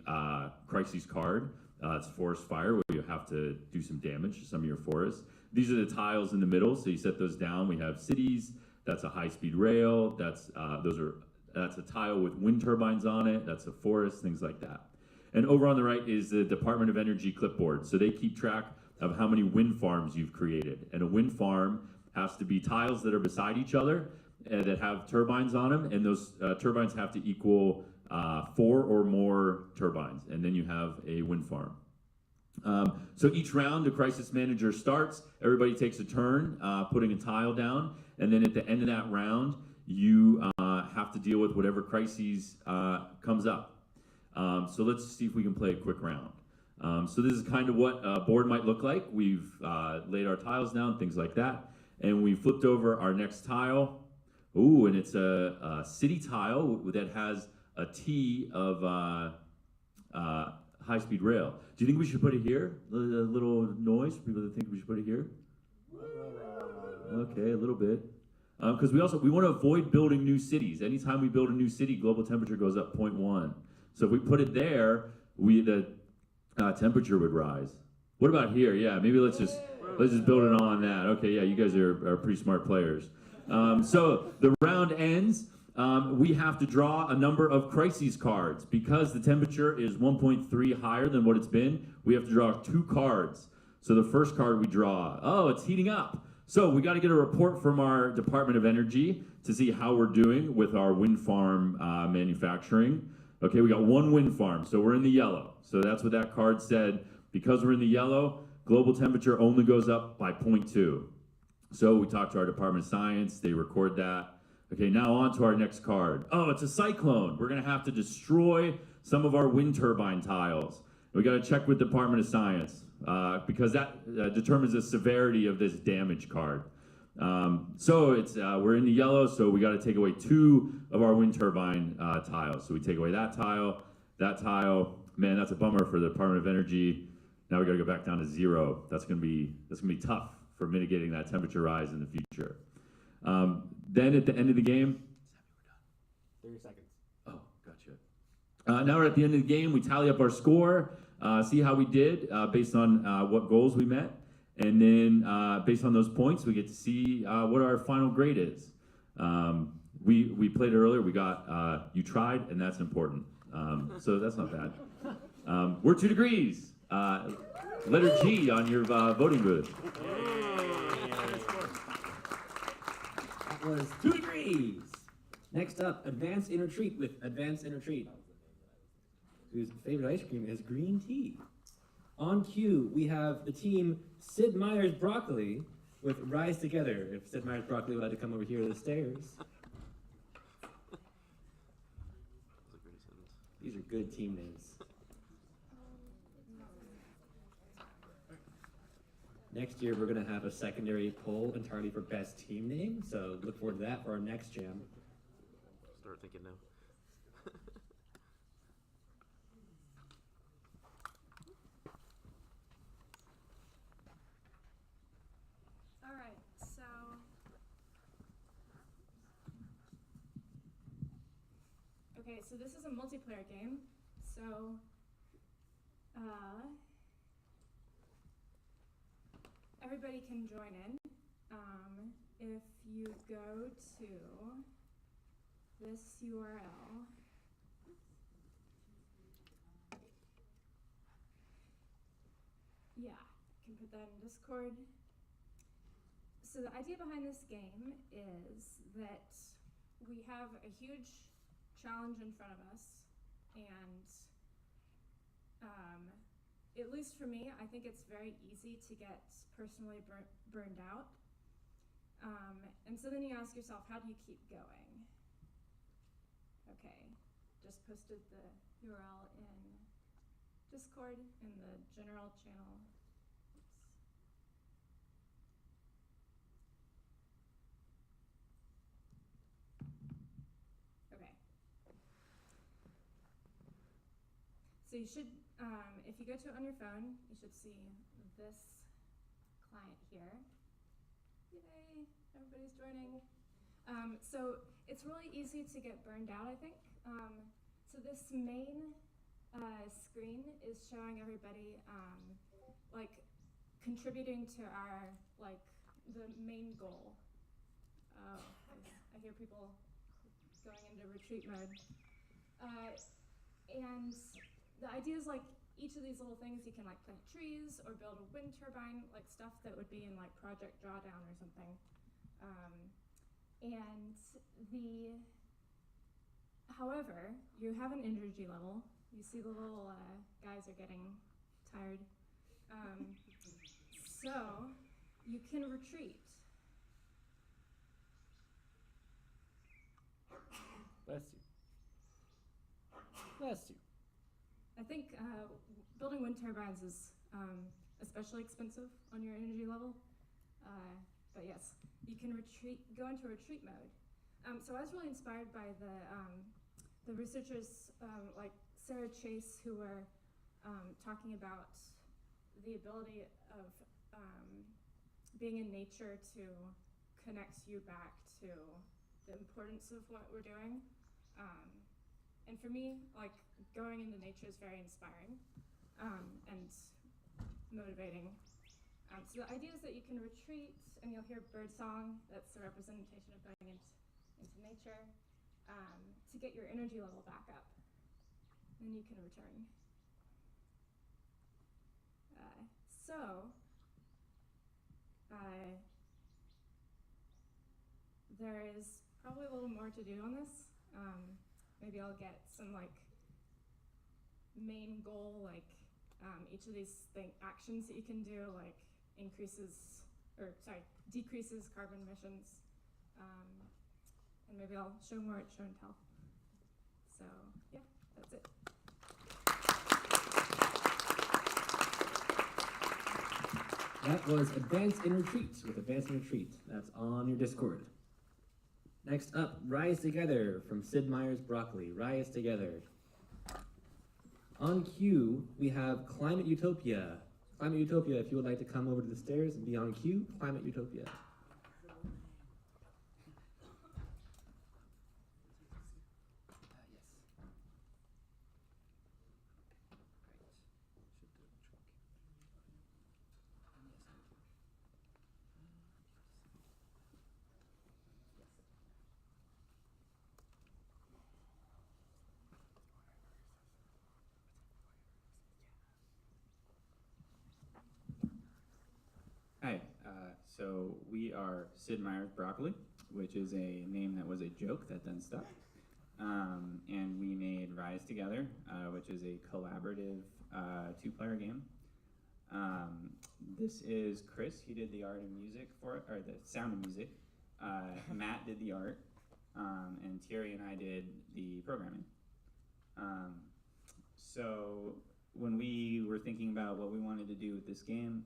crises card. It's forest fire, where you have to do some damage to some of your forests. These are the tiles in the middle, so you set those down. We have cities. That's a high-speed rail. That's a tile with wind turbines on it. That's a forest, things like that. And over on the right is the Department of Energy clipboard. So they keep track of how many wind farms you've created. And a wind farm has to be tiles that are beside each other that have turbines on them. And those turbines have to equal 4 or more turbines. And then you have a wind farm. So each round, the crisis manager starts. Everybody takes a turn putting a tile down. And then at the end of that round, you have to deal with whatever crises comes up. So let's see if we can play a quick round. So this is kind of what a board might look like. We've laid our tiles down, things like that. And we flipped over our next tile. Ooh, and it's a city tile that has a T of high-speed rail. Do you think we should put it here? A little noise for people that think we should put it here? Okay, a little bit. Because we want to avoid building new cities. Anytime we build a new city, global temperature goes up 0.1. So if we put it there, the temperature would rise. What about here? Yeah, maybe let's just build it on that. Okay, yeah, you guys are pretty smart players. So the round ends. We have to draw a number of crises cards. Because the temperature is 1.3 higher than what it's been, we have to draw 2 cards. So the first card we draw, oh, it's heating up. So we got to get a report from our Department of Energy to see how we're doing with our wind farm manufacturing. Okay, we got 1 wind farm, so we're in the yellow. So that's what that card said. Because we're in the yellow, global temperature only goes up by 0.2. So we talked to our Department of Science, they record that. Okay, now on to our next card. Oh, it's a cyclone. We're gonna have to destroy some of our wind turbine tiles. We gotta check with Department of Science because that determines the severity of this damage card. So it's we're in the yellow, so we gotta take away 2 of our wind turbine tiles. So we take away that tile. Man, that's a bummer for the Department of Energy. Now we gotta go back down to 0. That's gonna be tough for mitigating that temperature rise in the future. Then at the end of the game, 30 seconds. oh, gotcha. Now we're at the end of the game. We tally up our score, see how we did based on what goals we met, and then based on those points, we get to see what our final grade is. We played it earlier. We got you tried, and that's important. So that's not bad. We're 2 degrees. Letter G on your voting booth. That was 2 degrees. Next up, Advance in Retreat with Advance in Retreat, whose favorite ice cream is green tea. On cue, we have the team Sid Meier's Broccoli with Rise Together. If Sid Meier's Broccoli would like to come over here to the stairs. These are good team names. Next year, we're going to have a secondary poll entirely for best team name, so look forward to that for our next jam. Start thinking now. All right, so okay, so this is a multiplayer game. So everybody can join in. If you go to this URL, yeah, I can put that in Discord. So the idea behind this game is that we have a huge challenge in front of us, and at least for me, I think it's very easy to get personally burned out. And so then you ask yourself, how do you keep going? Okay, just posted the URL in Discord in the general channel. Okay. So you should, if you go to it on your phone, you should see this client here. Yay, everybody's joining. So it's really easy to get burned out, I think. So this main screen is showing everybody like contributing to our, like, the main goal. Oh, I hear people going into retreat mode. And the idea is, like, each of these little things, you can, like, plant trees or build a wind turbine, like stuff that would be in, like, Project Drawdown or something. However, you have an energy level. You see the little guys are getting tired. So you can retreat. Bless you. Bless you. I think building wind turbines is especially expensive on your energy level. But yes, you can go into retreat mode. So I was really inspired by the researchers like Sarah Chase, who were talking about the ability of being in nature to connect you back to the importance of what we're doing. And for me, like, going into nature is very inspiring and motivating. So the idea is that you can retreat, and you'll hear birdsong. That's the representation of going into nature, to get your energy level back up. Then you can return. There is probably a little more to do on this. Maybe I'll get some, like, main goal, like, each of these actions that you can do, like, decreases carbon emissions, and maybe I'll show more at Show and Tell. So yeah, that's it. That was Advance in Retreat with Advance in Retreat. That's on your Discord. Next up, Rise Together from Sid Meier's Broccoli. Rise Together. On cue, we have Climate Utopia. Climate Utopia, if you would like to come over to the stairs and be on cue, Climate Utopia. Hi, so we are Sid Meier's Broccoli, which is a name that was a joke that then stuck. And we made Rise Together, which is a collaborative two-player game. This is Chris, he did the art and music for it, or the sound and music. Matt did the art, and Thierry and I did the programming. So when we were thinking about what we wanted to do with this game,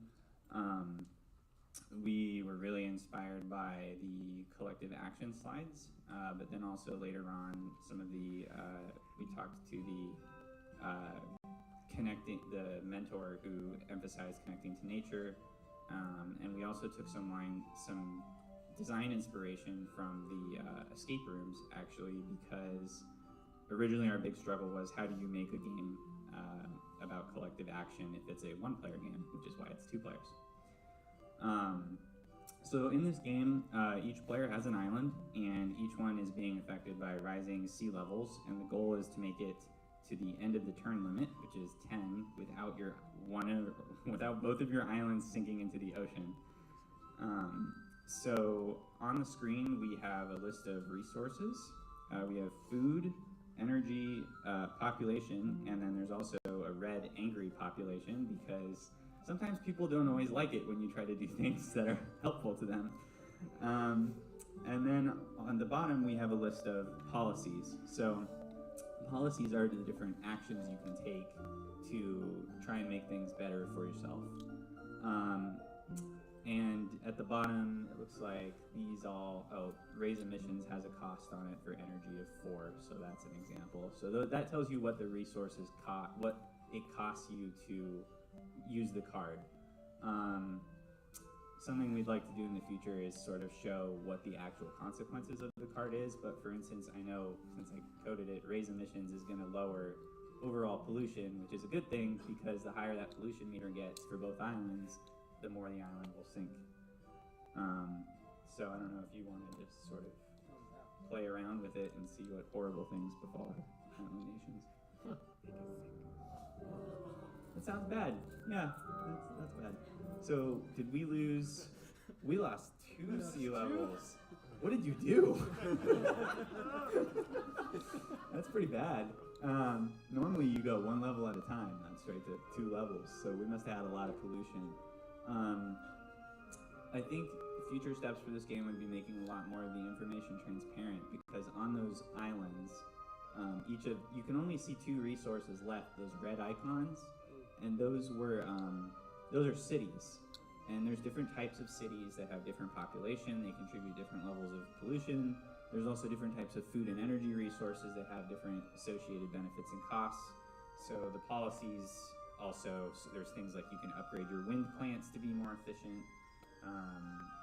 we were really inspired by the collective action slides, but then also later on, some of the, we talked to the mentor who emphasized connecting to nature, and we also took some design inspiration from the escape rooms, actually, because originally our big struggle was how do you make a game about collective action if it's a one-player game, which is why it's 2 players. So in this game, each player has an island, and each one is being affected by rising sea levels, and the goal is to make it to the end of the turn limit, which is 10, without both of your islands sinking into the ocean. So on the screen, we have a list of resources. We have food, energy, population, and then there's also a red angry population, because sometimes people don't always like it when you try to do things that are helpful to them. And then on the bottom, we have a list of policies. So policies are the different actions you can take to try and make things better for yourself. And at the bottom, it looks like these raise emissions has a cost on it for energy of 4, so that's an example. So that tells you what the resources cost, what it costs you to use the card. Something we'd like to do in the future is sort of show what the actual consequences of the card is, but for instance, I know since I coded it, raise emissions is going to lower overall pollution, which is a good thing because the higher that pollution meter gets for both islands, the more the island will sink. So I don't know if you want to just sort of play around with it and see what horrible things befall island nations. That sounds bad. Yeah, that's bad. So did we lose? We lost 2 sea levels. What did you do? That's pretty bad. Normally you go 1 level at a time, not straight to 2 levels. So we must have had a lot of pollution. I think future steps for this game would be making a lot more of the information transparent, because on those islands, you can only see 2 resources left, those red icons, and those are cities. And there's different types of cities that have different population, they contribute different levels of pollution. There's also different types of food and energy resources that have different associated benefits and costs. So the policies also, so there's things like you can upgrade your wind plants to be more efficient,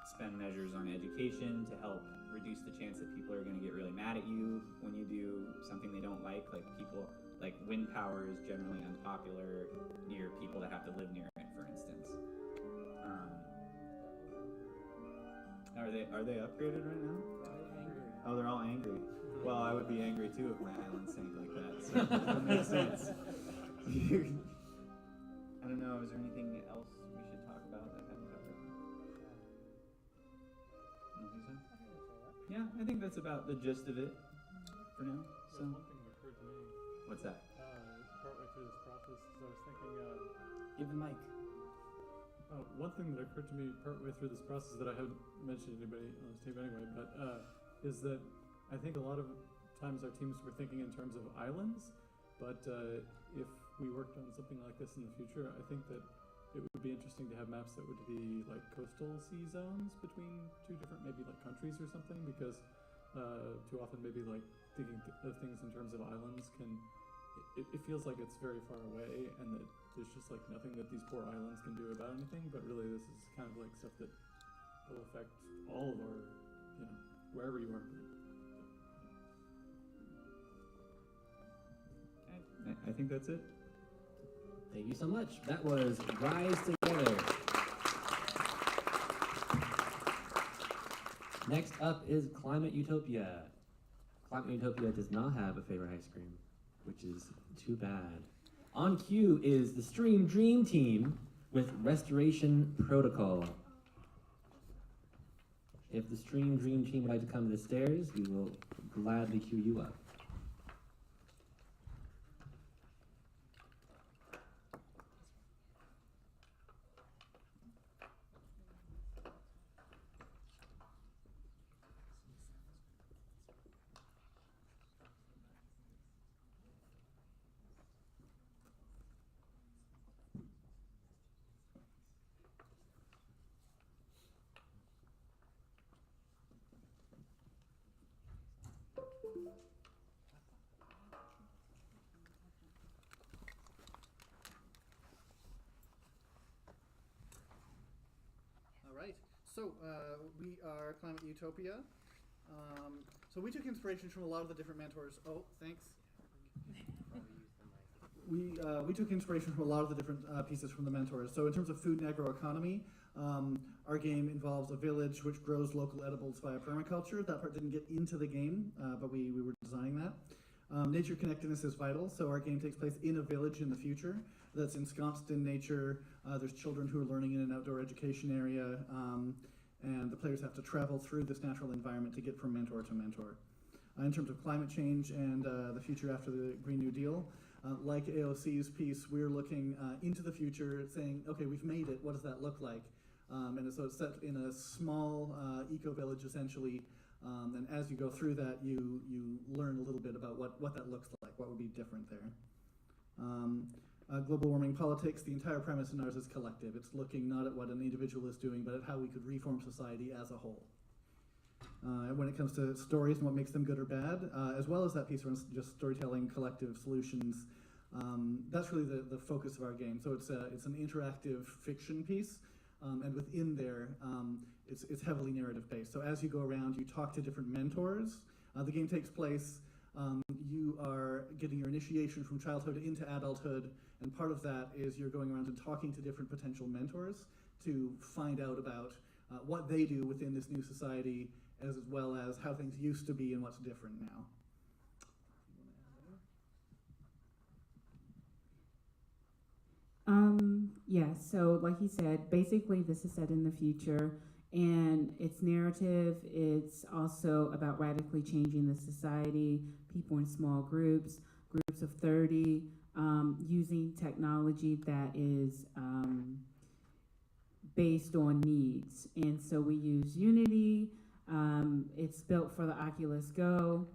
spend measures on education to help reduce the chance that people are going to get really mad at you when you do something they don't like wind power is generally unpopular near people that have to live near it, for instance. Are they upgraded right now? Oh, they're all angry. Well, I would be angry too if my island sank like that, so that makes sense. I don't know, is there anything else we should talk about that I haven't covered? You don't think so? Yeah, I think that's about the gist of it for now. So, one thing that occurred to me. What's that? Partway through this process, is I was thinking. Give the mic. One thing that occurred to me partway through this process that I haven't mentioned to anybody on this tape anyway, but is that I think a lot of times our teams were thinking in terms of islands, but if we worked on something like this in the future, I think that it would be interesting to have maps that would be like coastal sea zones between two different maybe like countries or something, because too often maybe like thinking of things in terms of islands it feels like it's very far away and that there's just like nothing that these poor islands can do about anything, but really this is kind of like stuff that will affect all of our, wherever you are. I think that's it. Thank you so much. That was Rise Together. Next up is Climate Utopia. Climate Utopia does not have a favorite ice cream, which is too bad. On cue is the Stream Dream Team with Restoration Protocol. If the Stream Dream Team would like to come to the stairs, we will gladly queue you up. So we are Climate Utopia. So we took inspiration from a lot of the different mentors. Oh, thanks. We took inspiration from a lot of the different pieces from the mentors. So in terms of food and agroeconomy, our game involves a village which grows local edibles via permaculture. That part didn't get into the game, but we were designing that. Nature connectedness is vital, so our game takes place in a village in the future that's ensconced in nature. There's children who are learning in an outdoor education area, and the players have to travel through this natural environment to get from mentor to mentor. In terms of climate change and the future after the Green New Deal, like AOC's piece, we're looking into the future, saying, okay, we've made it, what does that look like? And so it's set in a small eco-village, essentially, and as you go through that, you learn a little bit about what that looks like, what would be different there. Global warming politics, the entire premise in ours is collective. It's looking not at what an individual is doing, but at how we could reform society as a whole. And when it comes to stories and what makes them good or bad, as well as that piece around just storytelling, collective solutions, that's really the focus of our game. So it's an interactive fiction piece, and within there, it's heavily narrative based. So as you go around, you talk to different mentors. The game takes place, you are getting your initiation from childhood into adulthood, and part of that is you're going around and talking to different potential mentors to find out about what they do within this new society, as well as how things used to be and what's different now. Yeah, so like he said, basically this is set in the future, and it's narrative. It's also about radically changing the society, people in small groups of 30, using technology that is based on needs. And so we use Unity. It's built for the Oculus Go.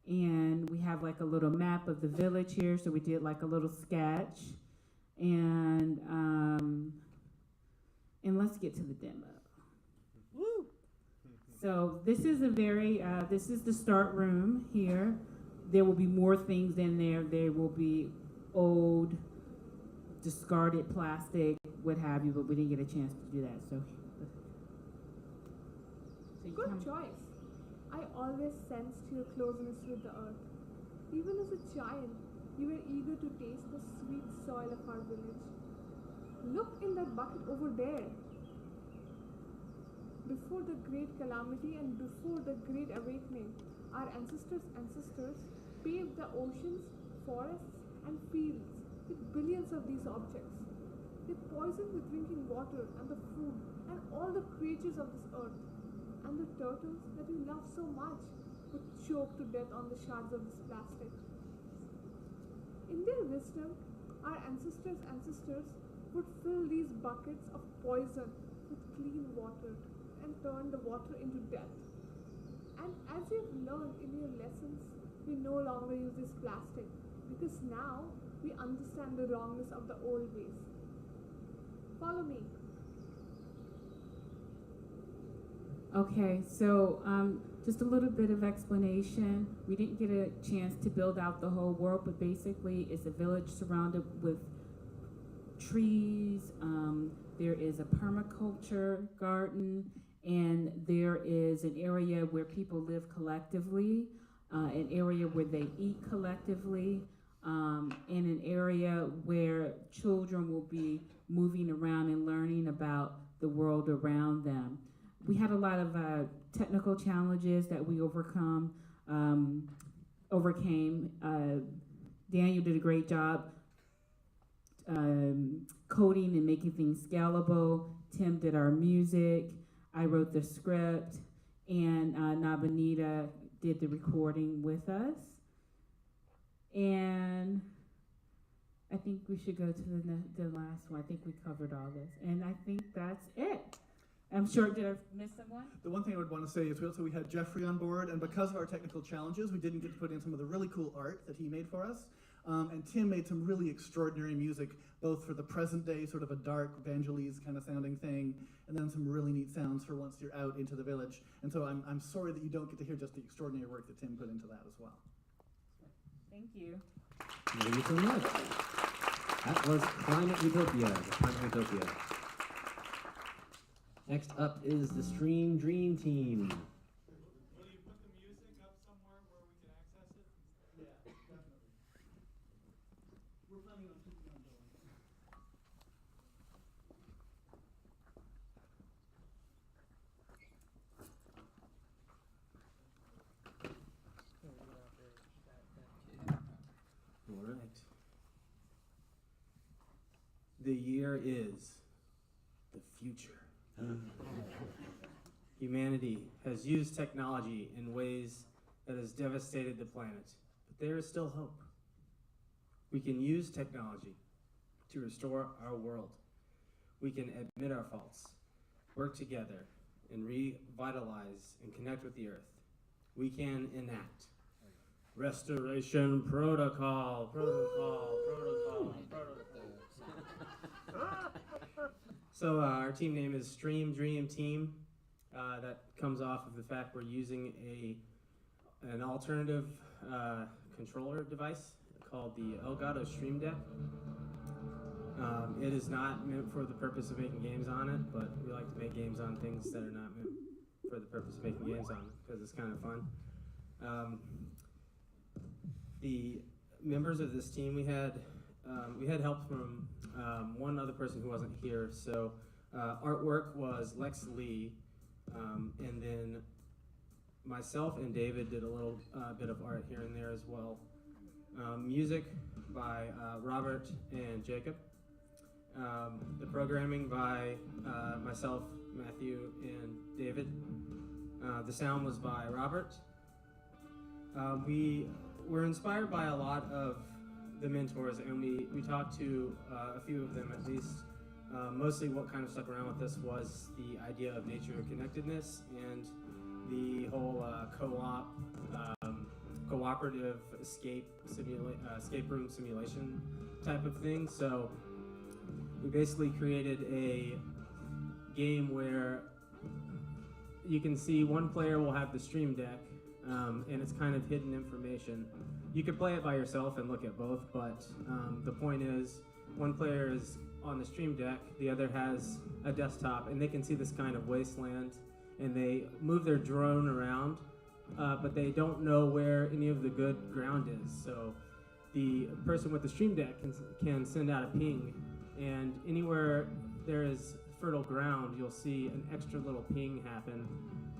And we have like a little map of the village here, so we did like a little sketch. And let's get to the demo. Woo! So this is a very, this is the start room here. There will be more things in there. There will be old, discarded plastic, what have you, but we didn't get a chance to do that. So good choice. I always sensed your closeness with the earth. Even as a child, you were eager to taste the sweet soil of our village. Look in that bucket over there. Before the great calamity and before the great awakening, our ancestors' paved the oceans, forests, and fields with billions of these objects. They poisoned the drinking water and the food and all the creatures of this earth. And the turtles that you love so much would choke to death on the shards of this plastic. In their wisdom, our ancestors' would fill these buckets of poison with clean water and turn the water into death. And as you've learned in your lessons, we no longer use this plastic because now we understand the wrongness of the old ways. Follow me. Okay, so just a little bit of explanation. We didn't get a chance to build out the whole world, but basically it's a village surrounded with trees. There is a permaculture garden, and there is an area where people live collectively, an area where they eat collectively, and an area where children will be moving around and learning about the world around them. We had a lot of technical challenges that we overcame. Daniel did a great job coding and making things scalable. Tim did our music. I wrote the script, and Nabanita did the recording with us. And I think we should go to the last one. I think we covered all this, and I think that's it. I'm sure, did I miss someone? The one thing I would want to say is we had Jeffrey on board, and because of our technical challenges, we didn't get to put in some of the really cool art that he made for us. And Tim made some really extraordinary music, both for the present day, sort of a dark Vangelis kind of sounding thing, and then some really neat sounds for once you're out into the village. And so I'm sorry that you don't get to hear just the extraordinary work that Tim put into that as well. Thank you. Thank you so much. That was Climate Utopia, the Climate Utopia. Next up is the Stream Dream Team. Will you put the music up somewhere where we can access it? Yeah, definitely. We're planning on keeping on going. All right. The year is the future. Humanity has used technology in ways that has devastated the planet, but there is still hope. We can use technology to restore our world. We can admit our faults, work together, and revitalize and connect with the earth. We can enact Restoration Protocol. So our team name is Stream Dream Team. That comes off of the fact we're using an alternative controller device called the Elgato Stream Deck. It is not meant for the purpose of making games on it, but we like to make games on things that are not meant for the purpose of making games on, because it's kind of fun. The members of this team, we had help from one other person who wasn't here. So artwork was Lex Lee, and then myself and David did a little bit of art here and there as well. Music by Robert and Jacob. The programming by myself, Matthew, and David. The sound was by Robert. We were inspired by a lot of the mentors, and we talked to a few of them at least. Mostly what kind of stuck around with us was the idea of nature connectedness and the whole cooperative escape room simulation type of thing. So we basically created a game where you can see one player will have the Stream Deck, and it's kind of hidden information. You could play it by yourself and look at both, but the point is, one player is on the Stream Deck, the other has a desktop, and they can see this kind of wasteland, and they move their drone around, but they don't know where any of the good ground is. So the person with the Stream Deck can send out a ping, and anywhere there is fertile ground, you'll see an extra little ping happen,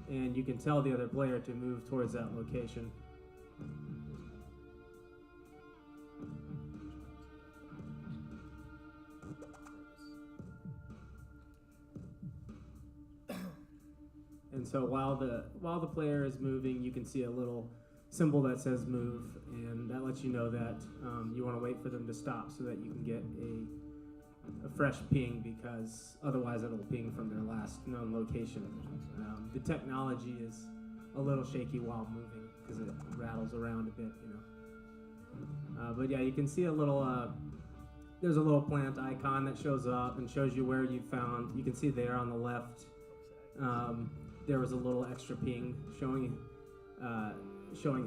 and you can tell the other player to move towards that location. And so while the player is moving, you can see a little symbol that says move, and that lets you know that you want to wait for them to stop so that you can get a fresh ping, because otherwise it'll ping from their last known location. The technology is a little shaky while moving because it rattles around a bit, you know. But yeah, you can see a little, there's a little plant icon that shows up and shows you where you found. You can see there on the left, there was a little extra ping showing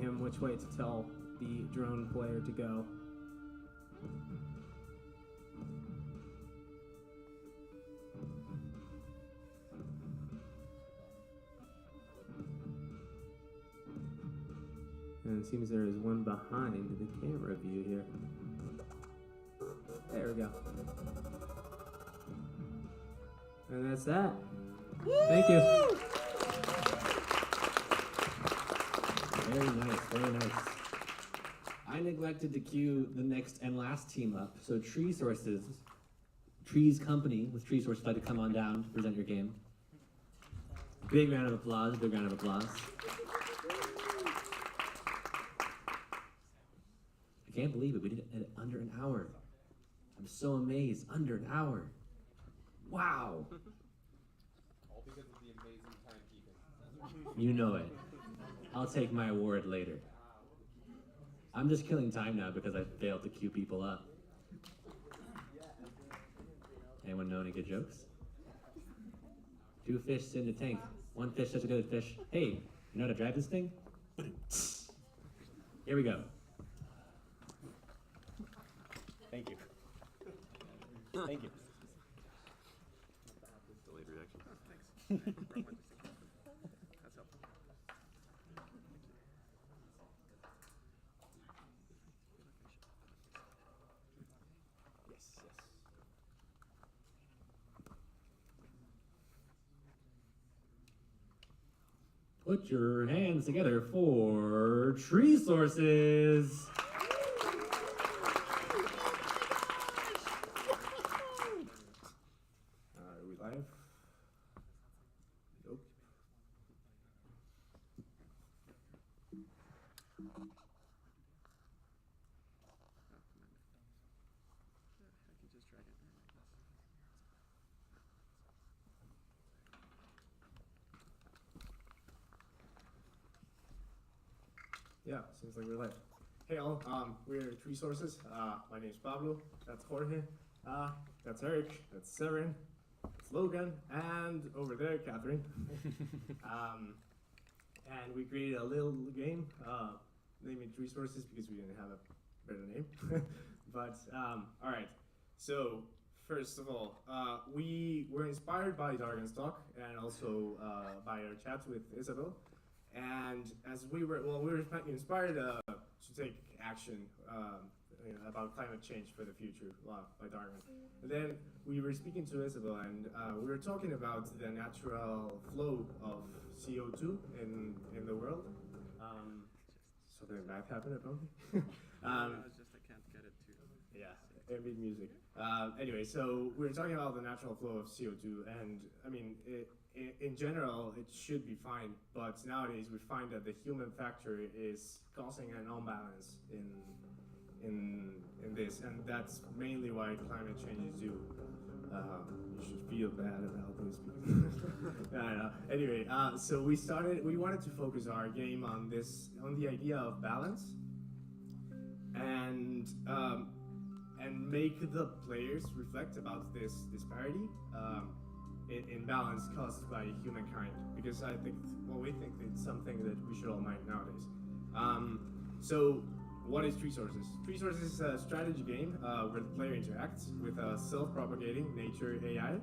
him which way to tell the drone player to go. And it seems there is one behind the camera view here. There we go. And that's that. Thank you. Very nice, very nice. I neglected to cue the next and last team up. So Tree Sources, Trees Company with Tree Sources, like to come on down to present your game. Big round of applause, big round of applause. I can't believe it, we did it in under an hour. I'm so amazed, under an hour. Wow. All because of the amazing timekeeping. You know it. I'll take my award later. I'm just killing time now because I failed to cue people up. Anyone know any good jokes? 2 fish sit in a tank. 1 fish such a good fish. Hey, you know how to drive this thing? Here we go. Thank you. Thank you. Delayed reaction. Thanks. That's helpful. Yes, yes. Put your hands together for Tree Sources. Are we live? Nope. Yeah, seems like we're live. Hey all, we're Tree Sources. My name's Pablo. That's Jorge. That's Eric. That's Severin. That's Logan. And over there, Catherine. And we created a little game, named it Tree Sources because we didn't have a better name. But, alright. So, first of all, we were inspired by Dargan's talk and also by our chats with Isabel. And as we were inspired to take action about climate change for the future by Darwin. And then we were speaking to Isabel, and we were talking about the natural flow of CO2 in the world. Something bad happened apparently. It's just I can't get it to. Yeah, ambient music. Anyway, so we were talking about the natural flow of CO2, and I mean, in general, it should be fine, but nowadays we find that the human factor is causing an imbalance in this, and that's mainly why climate change is due. You should feel bad about this. Anyway, so we wanted to focus our game on the idea of balance, and make the players reflect about this disparity in balance caused by humankind, because we think it's something that we should all mind nowadays. So what is Tree Sources? Tree Sources is a strategy game where the player interacts with a self-propagating nature AI,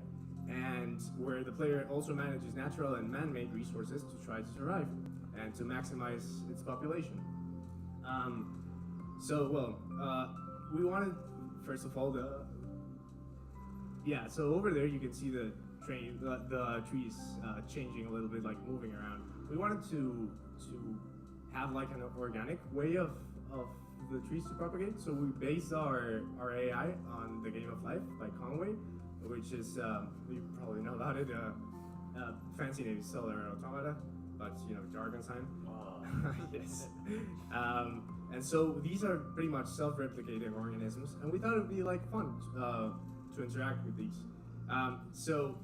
and where the player also manages natural and man-made resources to try to survive and to maximize its population. We wanted, first of all, so over there you can see the trees changing a little bit, like moving around. We wanted to have like an organic way of the trees to propagate, so we based our AI on the Game of Life by Conway, which is, you probably know about it, fancy name is Cellular Automata, but you know, jargon's time. Yes. And so these are pretty much self-replicating organisms, and we thought it would be like fun to interact with these. So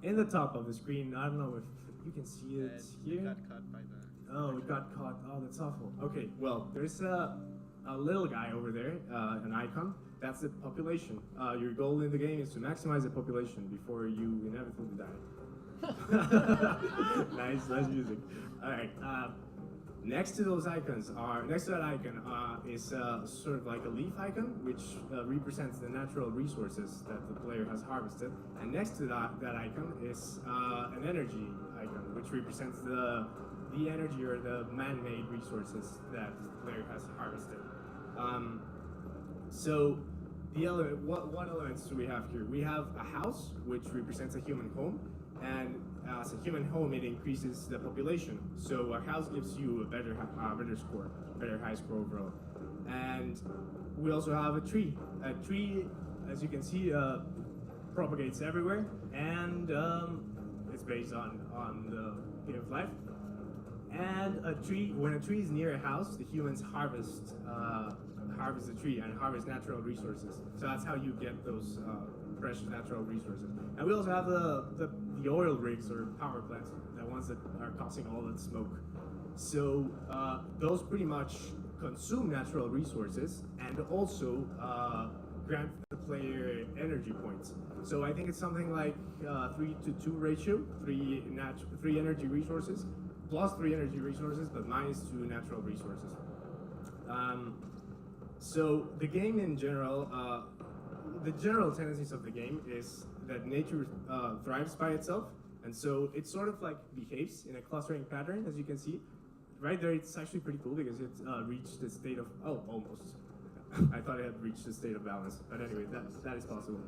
in the top of the screen, I don't know if You can see it We here. got caught by the. Oh, it got caught. Oh, that's awful. Okay, well, there's a little guy over there, an icon. That's the population. Your goal in the game is to maximize the population before you inevitably die. Nice music. All right. Next to those icons next to that icon is sort of like a leaf icon, which represents the natural resources that the player has harvested. And next to that icon is an energy icon, which represents the energy or the man-made resources that the player has harvested. So what elements do we have here? We have a house, which represents a human home, and as a human home, it increases the population. So a house gives you a better score, better high score overall. And we also have a tree. A tree, as you can see, propagates everywhere, and it's based on the game of life. And when a tree is near a house, the humans harvest the tree and harvest natural resources. So that's how you get those precious natural resources. And we also have the oil rigs or power plants, the ones that are causing all that smoke. So those pretty much consume natural resources and also grant the player energy points. So I think it's something like 3-to-2 ratio, 3 energy resources, plus 3 energy resources, but minus 2 natural resources. So the game in general, the general tendencies of the game is that nature thrives by itself, and so it sort of like behaves in a clustering pattern, as you can see. Right there, it's actually pretty cool because it's reached the state of, almost. I thought it had reached the state of balance, but anyway, that is possible.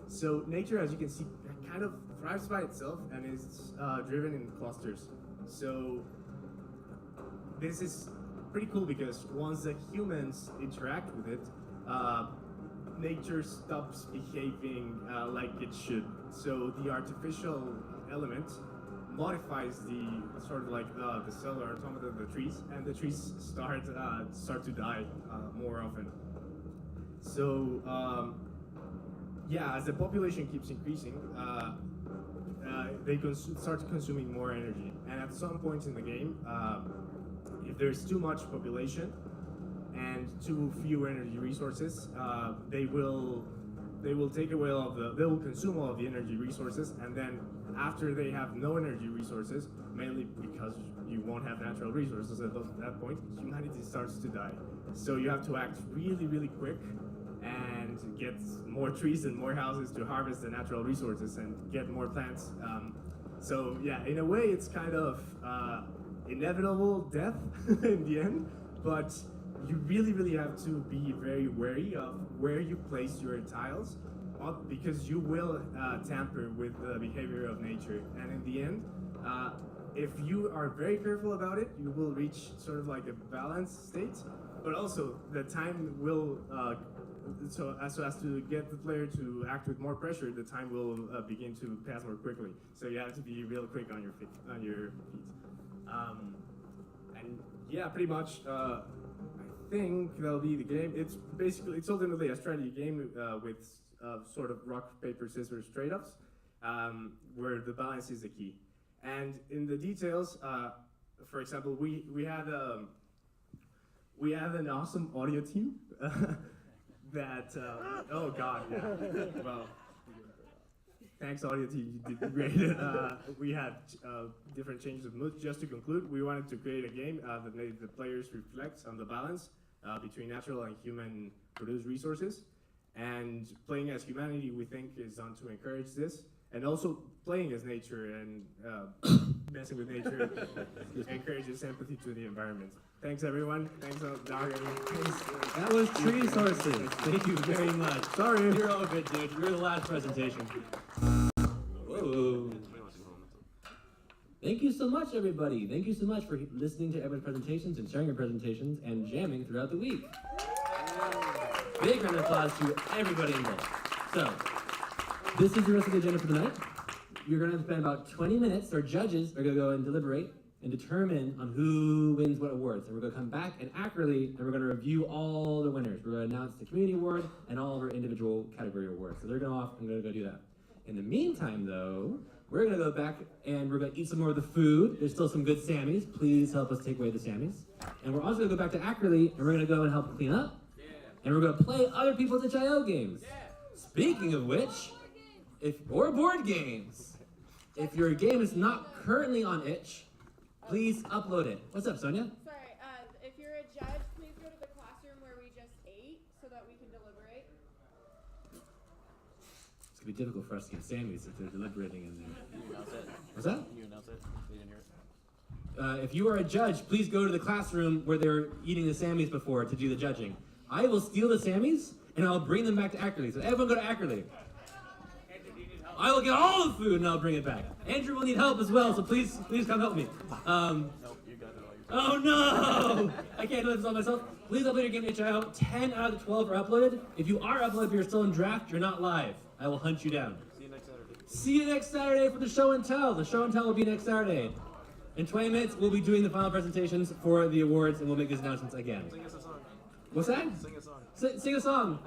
So nature, as you can see, kind of thrives by itself and is driven in clusters. So this is pretty cool because once the humans interact with it, nature stops behaving like it should. So the artificial element modifies the sort of like the cellular automata of the trees, and the trees start to die more often. So yeah, as the population keeps increasing, they start consuming more energy, and at some point in the game, if there's too much population and too few energy resources, they will take away they will consume all of the energy resources, and then after they have no energy resources, mainly because you won't have natural resources at that point, humanity starts to die. So you have to act really, really quick and get more trees and more houses to harvest the natural resources and get more plants. So yeah, in a way, it's kind of inevitable death in the end, but you really, really have to be very wary of where you place your tiles, because you will tamper with the behavior of nature. And in the end, if you are very careful about it, you will reach sort of like a balanced state, but also the time will, so as to get the player to act with more pressure, the time will begin to pass more quickly. So you have to be real quick on your feet. And yeah, pretty much, I think that'll be the game. It's ultimately a strategy game with sort of rock, paper, scissors trade-offs, where the balance is the key. And in the details, for example, we had an awesome audio team that oh god, yeah. Well, thanks audio team, you did great. We had different changes of mood. Just to conclude, we wanted to create a game that made the players reflect on the balance between natural and human produced resources. And playing as humanity, we think, is done to encourage this. And also playing as nature and messing with nature encourages empathy to the environment. Thanks everyone. Thanks Dog. That was Tree Sources. Thank you very much. Sorry. You're all good, dude. You're the last presentation. Whoa. Thank you so much, everybody. Thank you so much for listening to everybody's presentations and sharing your presentations and jamming throughout the week. Big round of applause to everybody involved. So, this is the rest of the agenda for the night. You're going to spend about 20 minutes. Our judges are going to go and deliberate and determine on who wins what awards. And we're going to come back and we're going to review all the winners. We're going to announce the community award and all of our individual category awards. So they're going off and going to go do that. In the meantime, though, we're gonna go back and we're gonna eat some more of the food. There's still some good Sammys. Please help us take away the Sammys. And we're also gonna go back to Ackerley and we're gonna go and help clean up. And we're gonna play other people's itch.io games. Speaking of which, or board games, if your game is not currently on itch, please upload it. What's up, Sonia? Sorry, if you're a judge, please go to the classroom where we just ate so that we can deliberate. It's gonna be difficult for us to get Sammys if they're deliberating in there. You announce it. What's that? You announce it. They didn't hear it. If you are a judge, please go to the classroom where they're eating the Sammys before to do the judging. I will steal the Sammys and I'll bring them back to Ackerley. So everyone go to Ackerley. I will get all the food and I'll bring it back. Andrew will need help as well, so please come help me. Nope, you got it Oh all yourself. no! I can't do this all myself. Please upload your game to HIO. 10 out of the 12 are uploaded. If you are uploaded, if you're still in draft, you're not live. I will hunt you down. See you next Saturday. See you next Saturday for the show and tell. The show and tell will be next Saturday. In 20 minutes, we'll be doing the final presentations for the awards, and we'll make these announcements again. Sing us a song. What's that? Sing a song. Sing a song.